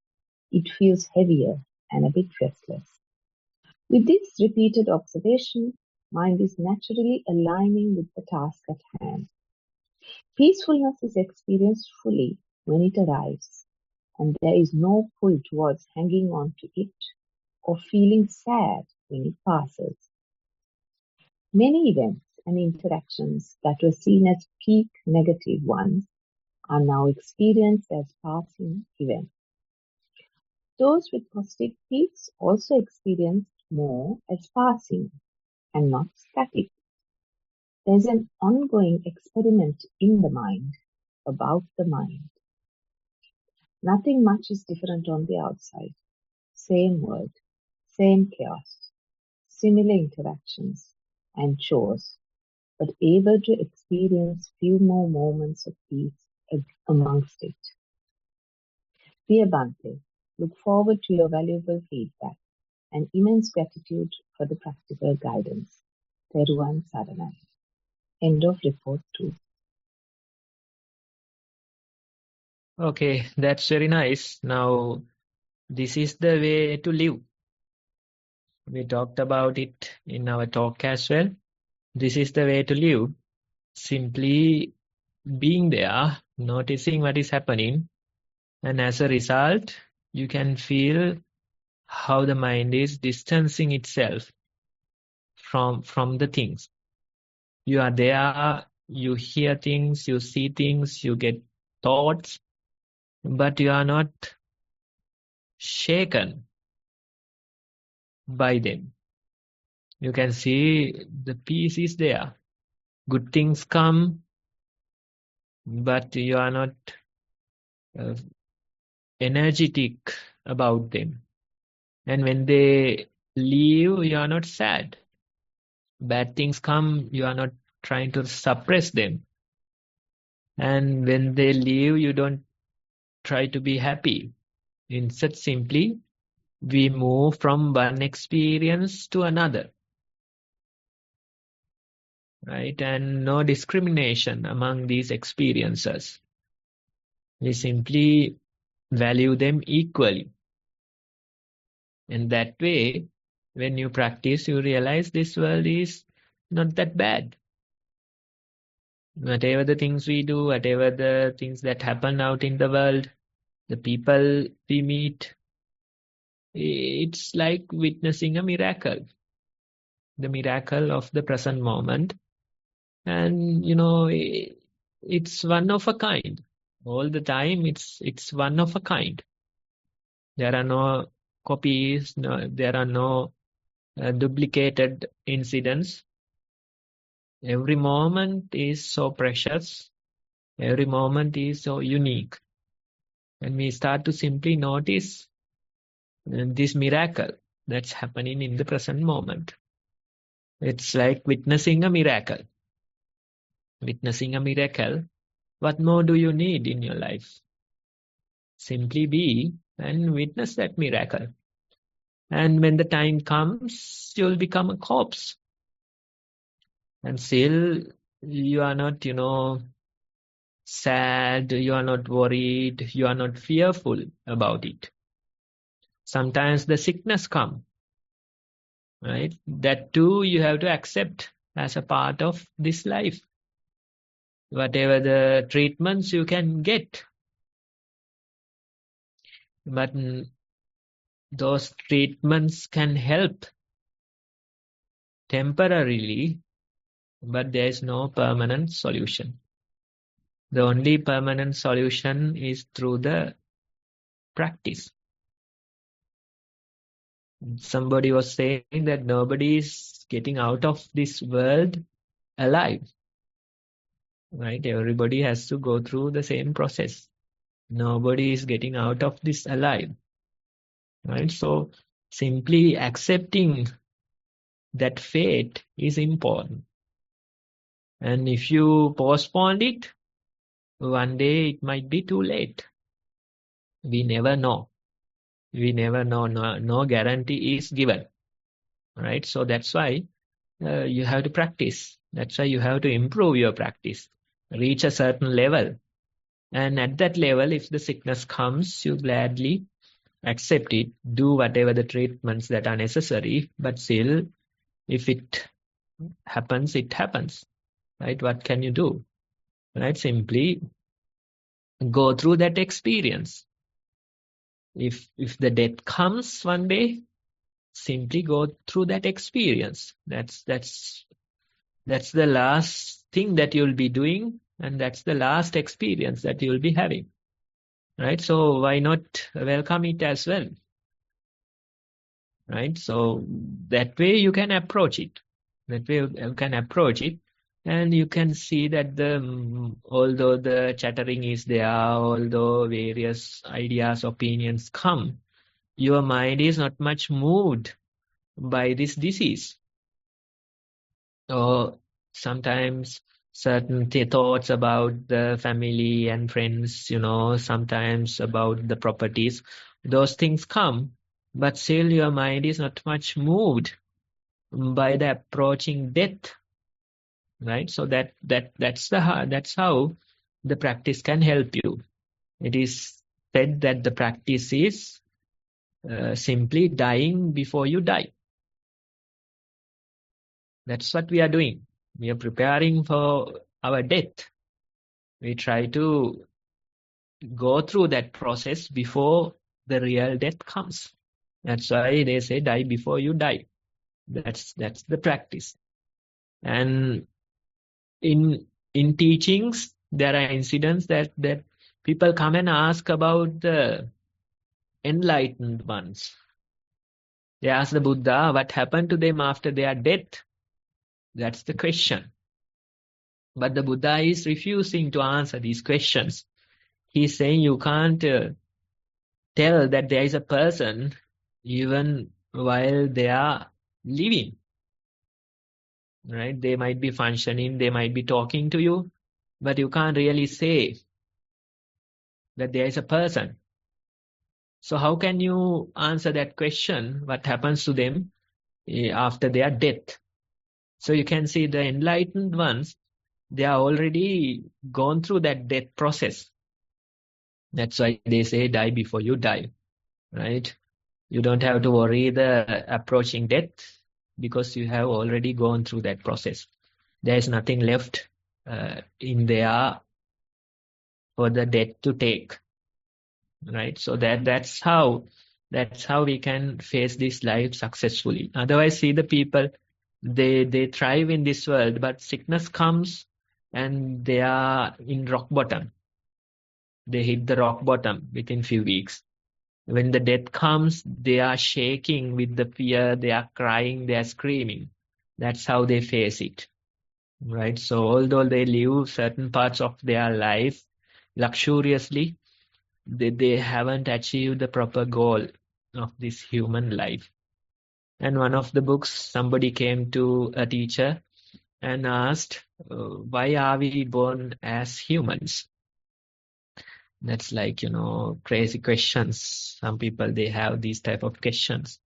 it feels heavier and a bit restless. With this repeated observation, mind is naturally aligning with the task at hand. Peacefulness is experienced fully when it arrives, and there is no pull towards hanging on to it or feeling sad when it passes. Many events and interactions that were seen as peak negative ones are now experienced as passing events. Those with positive peaks also experienced more as passing and not static. There's an ongoing experiment in the mind, about the mind. Nothing much is different on the outside. Same world, same chaos, similar interactions and chores, but able to experience few more moments of peace amongst it. Dear Bhante, look forward to your valuable feedback and immense gratitude for the practical guidance. Thero and Nissarana. End of report 2. Okay, that's very nice. Now, this is the way to live. We talked about it in our talk as well. This is the way to live. Simply being there, noticing what is happening, and as a result, you can feel how the mind is distancing itself from the things. You are there, you hear things, you see things, you get thoughts, but you are not shaken by them. You can see the peace is there. Good things come, but you are not energetic about them. And when they leave, you are not sad. Bad things come, you are not trying to suppress them. And when they leave, you don't try to be happy. Instead, simply, we move from one experience to another. Right? And no discrimination among these experiences. We simply value them equally. And that way, when you practice, you realize this world is not that bad. Whatever the things we do, whatever the things that happen out in the world, the people we meet, it's like witnessing a miracle, the miracle of the present moment. And, it's one of a kind. All the time, it's one of a kind. There are no copies, there are no duplicated incidents. Every moment is so precious. Every moment is so unique. And we start to simply notice this miracle that's happening in the present moment. It's like witnessing a miracle. Witnessing a miracle. What more do you need in your life? Simply be and witness that miracle. And when the time comes, you'll become a corpse. And still, you are not, sad, you are not worried, you are not fearful about it. Sometimes the sickness comes, right? That too you have to accept as a part of this life. Whatever the treatments you can get. But those treatments can help temporarily, but there is no permanent solution. The only permanent solution is through the practice. Somebody was saying that nobody is getting out of this world alive. Right? Everybody has to go through the same process. Nobody is getting out of this alive. Right? So simply accepting that fate is important. And if you postpone it, one day it might be too late. We never know. We never know. No guarantee is given. Right? So that's why you have to practice. That's why you have to improve your practice. Reach a certain level. And at that level, if the sickness comes, you gladly accept it. Do whatever the treatments that are necessary. But still, if it happens, it happens. Right? What can you do? Right? Simply go through that experience. If the death comes one day, simply go through that experience. That's the last thing that you'll be doing, and that's the last experience that you'll be having. Right? So why not welcome it as well? Right? So that way you can approach it. That way you can approach it. And you can see that although the chattering is there, although various ideas, opinions come, your mind is not much moved by this disease. Or sometimes certain thoughts about the family and friends, sometimes about the properties, those things come, but still your mind is not much moved by the approaching death. Right? So that's how the practice can help you. It is said that the practice is simply dying before you die. That's what we are doing. We are preparing for our death. We try to go through that process before the real death comes. That's why they say die before you die. That's the practice. And in teachings, there are incidents that people come and ask about the enlightened ones. They ask the Buddha what happened to them after their death. That's the question. But the Buddha is refusing to answer these questions. He's saying you can't tell that there is a person even while they are living. Right? They might be functioning, they might be talking to you, but you can't really say that there is a person. So how can you answer that question, what happens to them after their death? So you can see the enlightened ones, they are already gone through that death process. That's why they say die before you die, right? You don't have to worry the approaching death because you have already gone through that process. There is nothing left in there for the death to take, right? So that's how we can face this life successfully. Otherwise, see the people, they thrive in this world, but sickness comes and they are in rock bottom. They hit the rock bottom within few weeks. When the death comes, they are shaking with the fear, they are crying, they are screaming. That's how they face it, right? So although they live certain parts of their life luxuriously, they haven't achieved the proper goal of this human life. And one of the books, somebody came to a teacher and asked, why are we born as humans? That's like, crazy questions. Some people, they have these type of questions.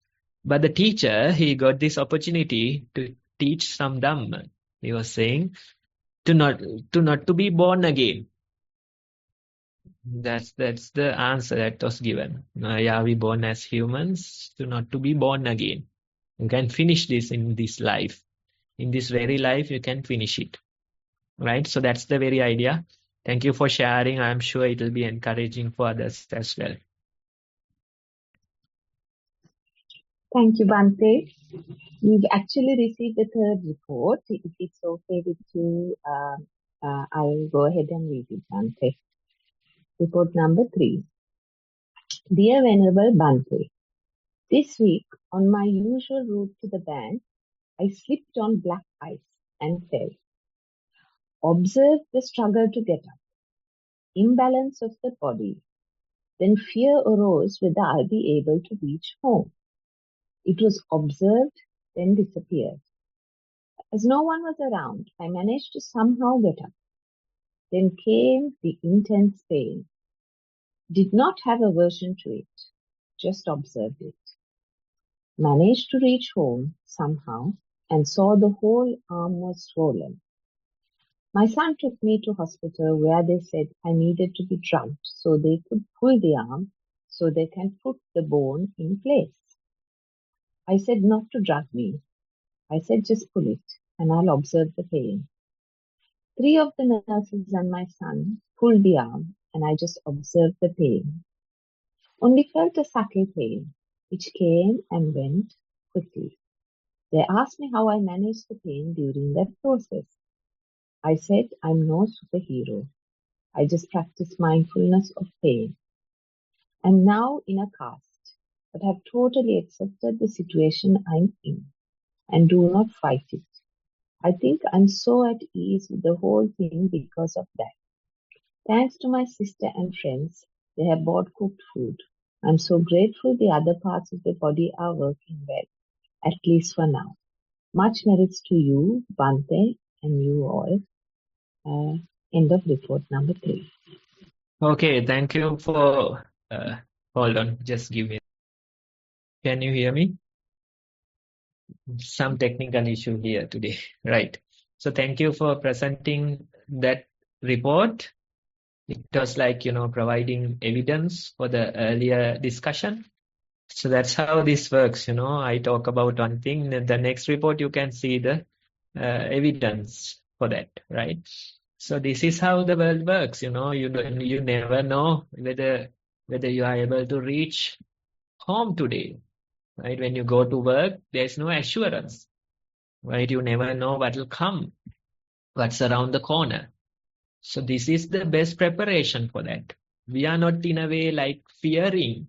But the teacher, he got this opportunity to teach some Dhamma. He was saying to not to be born again. That's the answer that was given. Yeah, we born as humans to not to be born again. You can finish this in this life. In this very life, you can finish it. Right? So that's the very idea. Thank you for sharing. I'm sure it will be encouraging for others as well. Thank you, Bhante. We've actually received the third report. If it's okay with you, I'll go ahead and read it, Bhante. Report number 3. Dear Venerable Bhante, this week on my usual route to the bank, I slipped on black ice and fell. Observed the struggle to get up, imbalance of the body. Then fear arose whether I'll be able to reach home. It was observed, then disappeared. As no one was around, I managed to somehow get up. Then came the intense pain. Did not have aversion to it, just observed it. Managed to reach home somehow and saw the whole arm was swollen. My son took me to hospital where they said I needed to be drugged so they could pull the arm so they can put the bone in place. I said not to drug me. I said just pull it and I'll observe the pain. 3 of the nurses and my son pulled the arm and I just observed the pain. Only felt a subtle pain, which came and went quickly. They asked me how I managed the pain during that process. I said I'm no superhero. I just practice mindfulness of pain. I'm now in a cast, but have totally accepted the situation I'm in and do not fight it. I think I'm so at ease with the whole thing because of that. Thanks to my sister and friends, they have bought cooked food. I'm so grateful the other parts of the body are working well, at least for now. Much merits to you, Bhante, and you all. End of report number 3. Okay, thank you for... hold on, just give me... Can you hear me? Some technical issue here today. Right. So thank you for presenting that report. It was like, providing evidence for the earlier discussion. So that's how this works. I talk about one thing, and the next report you can see the evidence for that, right? So this is how the world works. You never know whether you are able to reach home today, right? When you go to work, there's no assurance, right? You never know what will come, what's around the corner. So this is the best preparation for that. We are not in a way like fearing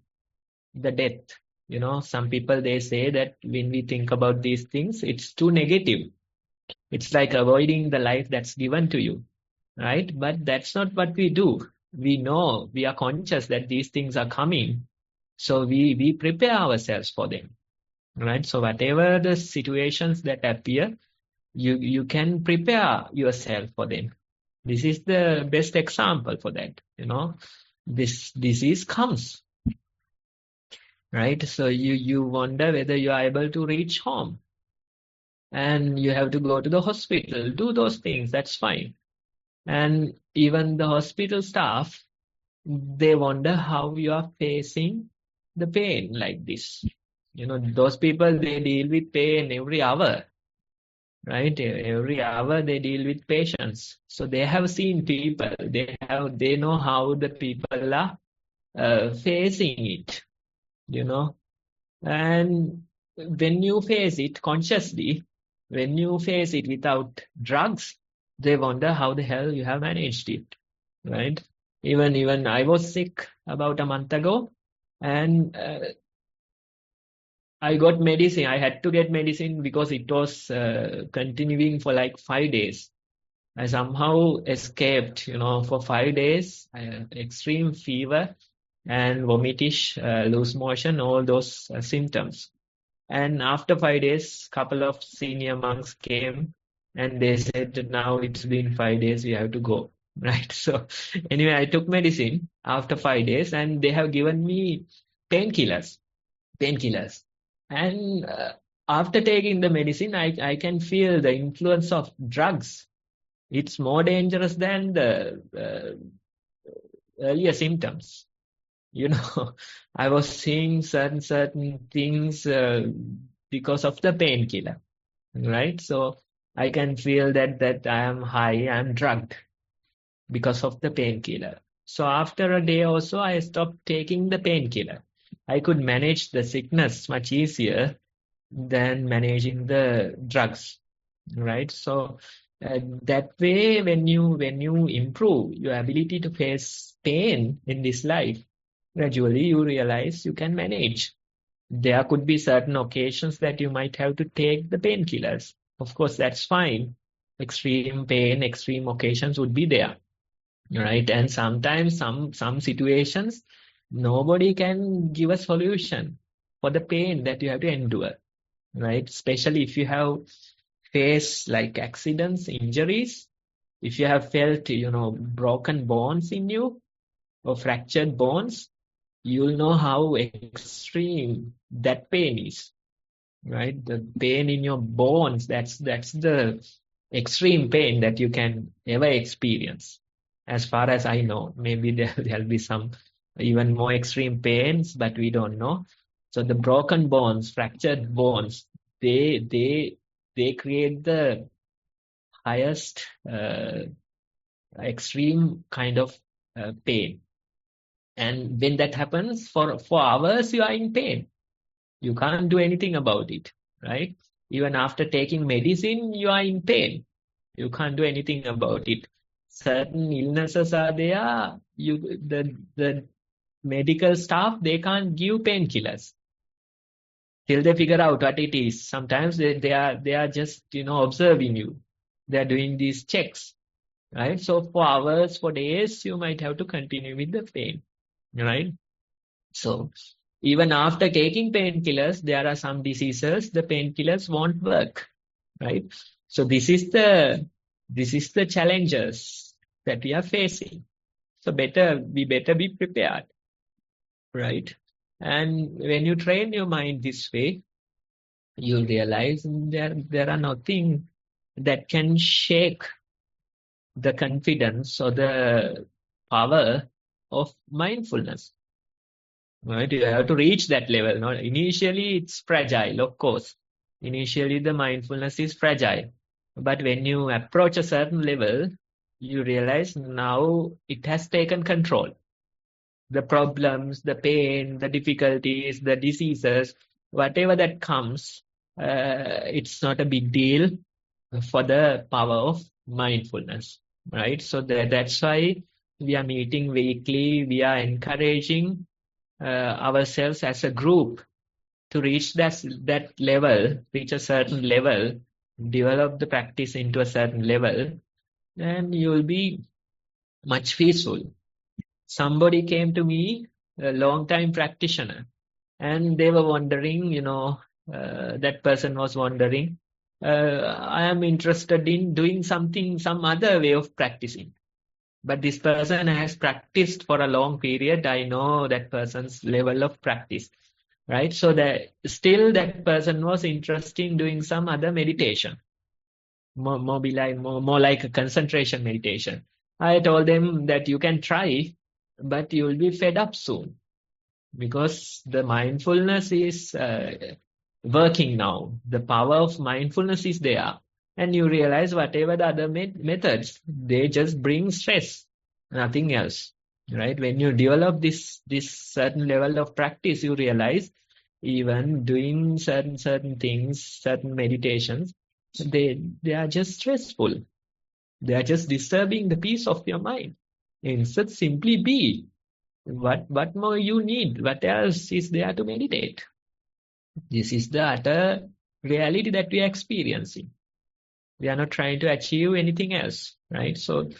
the death. Some people, they say that when we think about these things, it's too negative. It's like avoiding the life that's given to you, right? But that's not what we do. We know, we are conscious that these things are coming. So we prepare ourselves for them, right? So whatever the situations that appear, you can prepare yourself for them. This is the best example for that. This disease comes, right? So you wonder whether you are able to reach home, and you have to go to the hospital, do those things, that's fine. And even the hospital staff, they wonder how you are facing the pain like this. Those people, they deal with pain every hour. right? Every hour they deal with patients. So they have seen people. They know how the people are facing it, you know. And when you face it consciously, when you face it without drugs, they wonder how the hell you have managed it, right? Even I was sick about a month ago, and I got medicine. I had to get medicine because it was continuing for like 5 days. I somehow escaped, for 5 days. I had extreme fever and vomitish, loose motion, all those symptoms. And after 5 days, couple of senior monks came and they said, that now it's been 5 days, we have to go. Right. So anyway, I took medicine after 5 days and they have given me painkillers. And after taking the medicine, I can feel the influence of drugs. It's more dangerous than the earlier symptoms. I was seeing certain things because of the painkiller, right? So I can feel that I am high, I am drugged because of the painkiller. So after a day or so, I stopped taking the painkiller. I could manage the sickness much easier than managing the drugs, right? So that way, when you improve your ability to face pain in this life, gradually you realize you can manage. There could be certain occasions that you might have to take the painkillers. Of course, that's fine. Extreme pain, extreme occasions would be there, right? And sometimes some situations, nobody can give a solution for the pain that you have to endure, right? Especially if you have faced like accidents, injuries, if you have felt, broken bones in you or fractured bones, you'll know how extreme that pain is, right? The pain in your bones, that's the extreme pain that you can ever experience. As far as I know, maybe there'll be some even more extreme pains, but we don't know. So the broken bones, fractured bones, they create the highest extreme kind of pain. And when that happens, for hours, you are in pain. You can't do anything about it, right? Even after taking medicine, you are in pain. You can't do anything about it. Certain illnesses are there. The medical staff, they can't give painkillers till they figure out what it is. Sometimes they are just observing you. They are doing these checks, right? So for hours, for days, you might have to continue with the pain, right? So even after taking painkillers, there are some diseases the painkillers won't work, right? So this is the challenges that we are facing. So we better be prepared, right? And when you train your mind this way, you'll realize there are nothing that can shake the confidence or the power of mindfulness. Right? You have to reach that level. No? Initially, it's fragile, of course. Initially, the mindfulness is fragile. But when you approach a certain level, you realize now it has taken control. The problems, the pain, the difficulties, the diseases, whatever that comes, it's not a big deal for the power of mindfulness, right? So that's why we are meeting weekly. We are encouraging ourselves as a group to reach that level, reach a certain level, develop the practice into a certain level, and you will be much peaceful. Somebody came to me, a long-time practitioner, and they were wondering, that person was wondering, I am interested in doing some other way of practicing. But this person has practiced for a long period. I know that person's level of practice, right? So still that person was interested in doing some other meditation, more like a concentration meditation. I told them that you can try, but you will be fed up soon because the mindfulness is working now. The power of mindfulness is there. And you realize whatever the other methods, they just bring stress, nothing else, right? When you develop this certain level of practice, you realize even doing certain things, certain meditations, they are just stressful. They are just disturbing the peace of your mind. Instead, simply be. What more you need? What else is there to meditate? This is the utter reality that we are experiencing. We are not trying to achieve anything else, right? So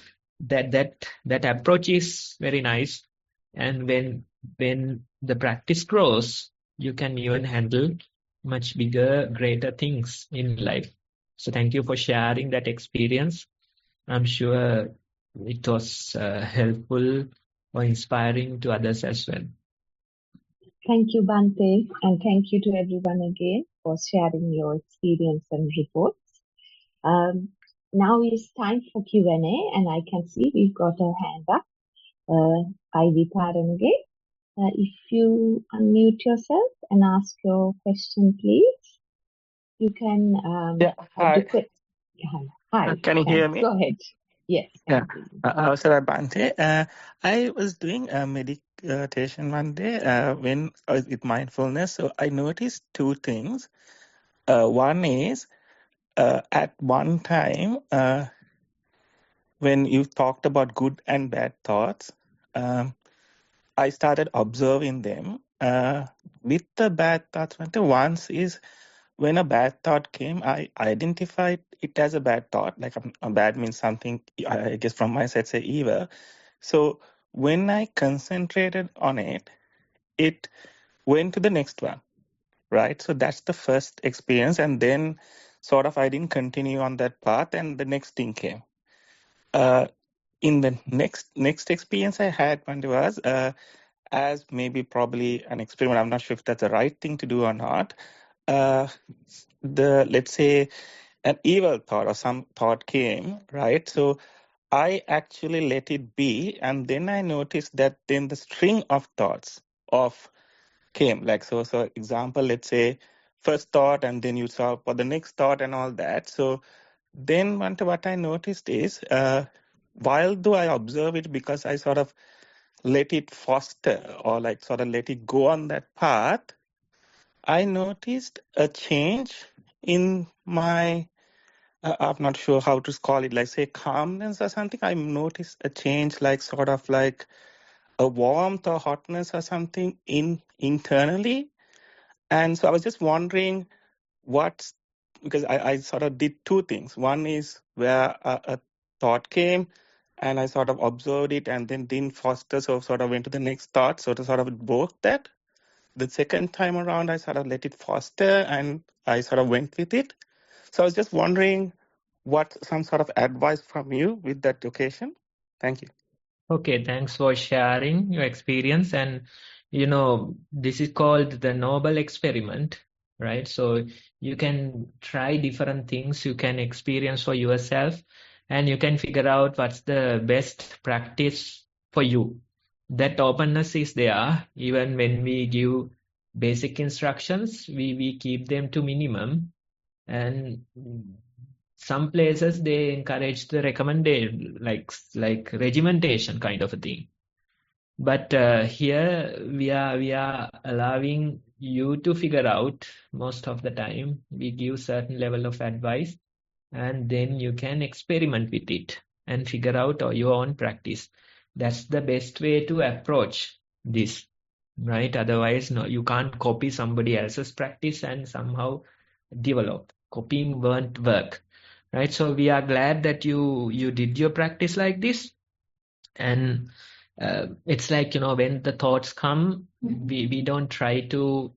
that approach is very nice. And when the practice grows, you can even handle much bigger, greater things in life. So thank you for sharing that experience. I'm sure it was helpful or inspiring to others as well. Thank you, Bante, and thank you to everyone again for sharing your experience and reports. Now it's time for Q&A, and I can see we've got a hand up. Ivy Parange, if you unmute yourself and ask your question, please. You can Hi. Hi. Can you hear me? Go ahead. Yes. Yeah. Kusala Bante. I was doing a meditation one day when I was with mindfulness. So I noticed two things. One is at one time when you talked about good and bad thoughts, I started observing them. With the bad thoughts, once is when a bad thought came, I identified it as a bad thought. Like a bad means something, I guess from my side, say evil. So when I concentrated on it, it went to the next one, right? So that's the first experience. And then sort of I didn't continue on that path and the next thing came. In the next experience I had when it was as maybe probably an experiment. I'm not sure if that's the right thing to do or not. Let's say an evil thought or some thought came, right? So I actually let it be, and then I noticed that then the string of thoughts came. Like so example, let's say first thought, and then you saw for the next thought and all that. So then what I noticed is while though I observe it because I sort of let it foster or like sort of let it go on that path, I noticed a change in my, I'm not sure how to call it, like say calmness or something. I noticed a change like sort of like a warmth or hotness or something internally. And so I was just wondering because I sort of did two things. One is where a thought came and I sort of observed it and then didn't foster, so sort of went to the next thought, so to sort of broke that. The second time around, I sort of let it foster and I sort of went with it. So I was just wondering what some sort of advice from you with that occasion. Thank you. Okay, thanks for sharing your experience. And, this is called the noble experiment, right? So you can try different things, you can experience for yourself, and you can figure out what's the best practice for you. That openness is there. Even when we give basic instructions, we keep them to minimum. And some places they encourage the recommended like regimentation kind of a thing. But here we are allowing you to figure out. Most of the time we give certain level of advice, and then you can experiment with it and figure out your own practice. That's the best way to approach this, right? Otherwise, no, you can't copy somebody else's practice and somehow develop. Copying won't work, right? So we are glad that you did your practice like this. And it's like, when the thoughts come, we don't try to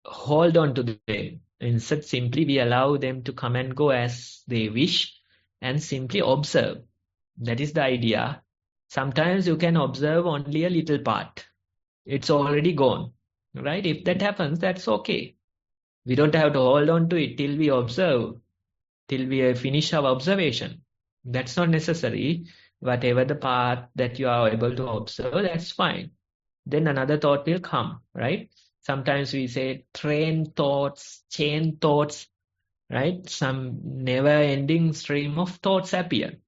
hold on to them. Instead, simply we allow them to come and go as they wish and simply observe. That is the idea. Sometimes you can observe only a little part. It's already gone, right? If that happens, that's okay. We don't have to hold on to it till we observe, till we finish our observation. That's not necessary. Whatever the path that you are able to observe, that's fine. Then another thought will come, right? Sometimes we say train thoughts, chain thoughts. right? Some never-ending stream of thoughts appear.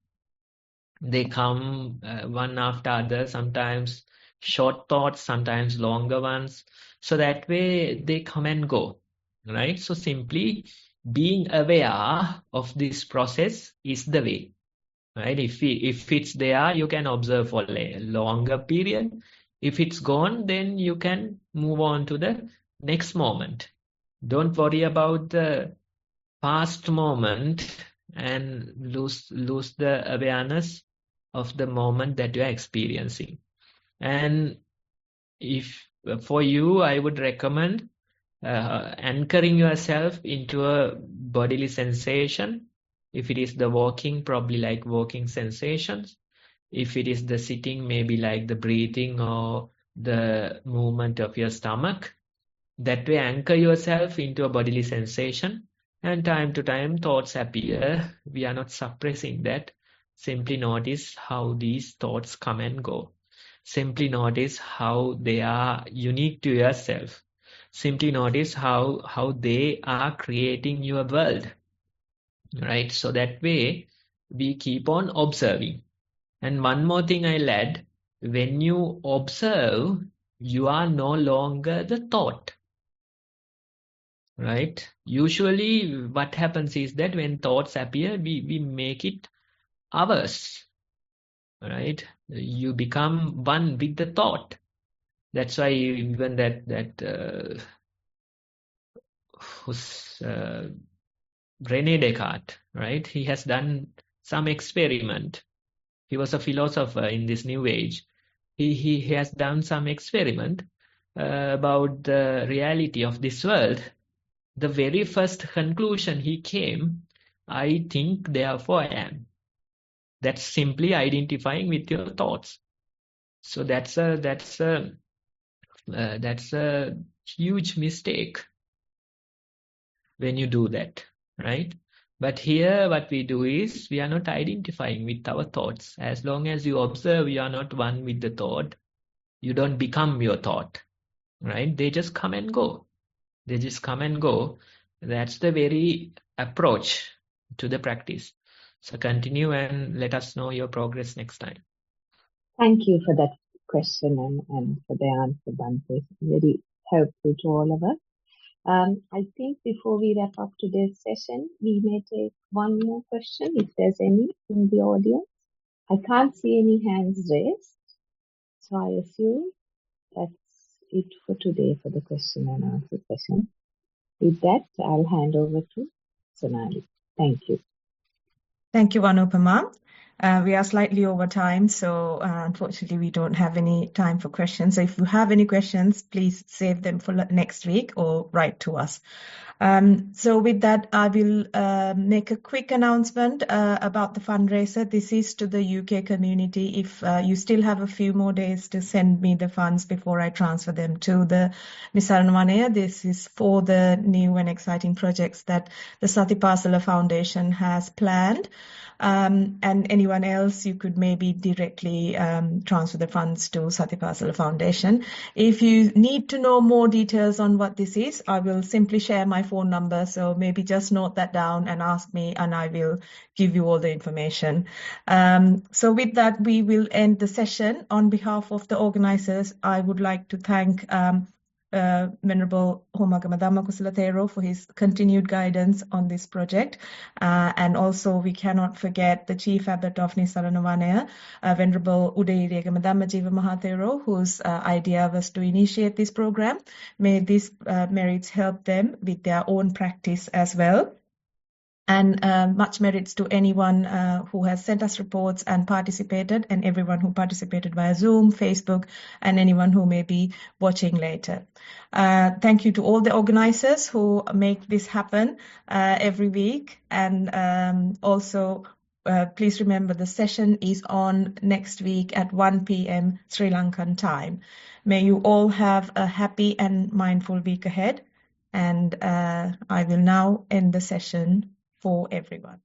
They come one after other, sometimes short thoughts, sometimes longer ones. So that way they come and go, right? So simply being aware of this process is the way, right? If it's there, you can observe for a longer period. If it's gone, then you can move on to the next moment. Don't worry about the past moment and lose the awareness of the moment that you are experiencing. And if for you, I would recommend anchoring yourself into a bodily sensation. If it is the walking, probably like walking sensations. If it is the sitting, maybe like the breathing or the movement of your stomach. That way, anchor yourself into a bodily sensation, and time to time thoughts appear. We are not suppressing that. Simply notice how these thoughts come and go. Simply notice how they are unique to yourself. Simply notice how they are creating your world, right? So that way, we keep on observing. And one more thing I'll add, when you observe, you are no longer the thought. Right? Usually what happens is that when thoughts appear, we make it ours, right? You become one with the thought. That's why even who's René Descartes, right? He has done some experiment. He was a philosopher in this new age. He has done some experiment about the reality of this world. The very first conclusion he came, I think, therefore I am. That's simply identifying with your thoughts. So that's a huge mistake when you do that, right? But here what we do is we are not identifying with our thoughts. As long as you observe, you are not one with the thought. You don't become your thought, right? They just come and go. They just come and go. That's the very approach to the practice. So continue and let us know your progress next time. Thank you for that question and for the answer, Bante. Very helpful to all of us. I think before we wrap up today's session, we may take one more question if there's any in the audience. I can't see any hands raised, so I assume that's it for today for the question and answer session. With that, I'll hand over to Sonali. Thank you. Thank you, Vanupama. We are slightly over time, so unfortunately we don't have any time for questions. So if you have any questions, please save them for next week or write to us. So with that, I will make a quick announcement about the fundraiser. This is to the UK community. If you still have a few more days to send me the funds before I transfer them to the Nissarana Vanaya, this is for the new and exciting projects that the Satipasala Foundation has planned. And anyone else, you could maybe directly transfer the funds to Satipasala Foundation. If you need to know more details on what this is, I will simply share my phone number. So maybe just note that down and ask me, and I will give you all the information. So with that, we will end the session. On behalf of the organizers, I would like to thank Venerable Homagama Dhamma Kusala Thero for his continued guidance on this project. And also we cannot forget the Chief Abbot of Nissarana Vanaya, Venerable Udayiriyagama Dhammajiva Mahathero, whose idea was to initiate this program. May these merits help them with their own practice as well. And much merits to anyone who has sent us reports and participated, and everyone who participated via Zoom, Facebook, and anyone who may be watching later. Thank you to all the organizers who make this happen every week. And also, please remember the session is on next week at 1 p.m. Sri Lankan time. May you all have a happy and mindful week ahead. And I will now end the session for everyone.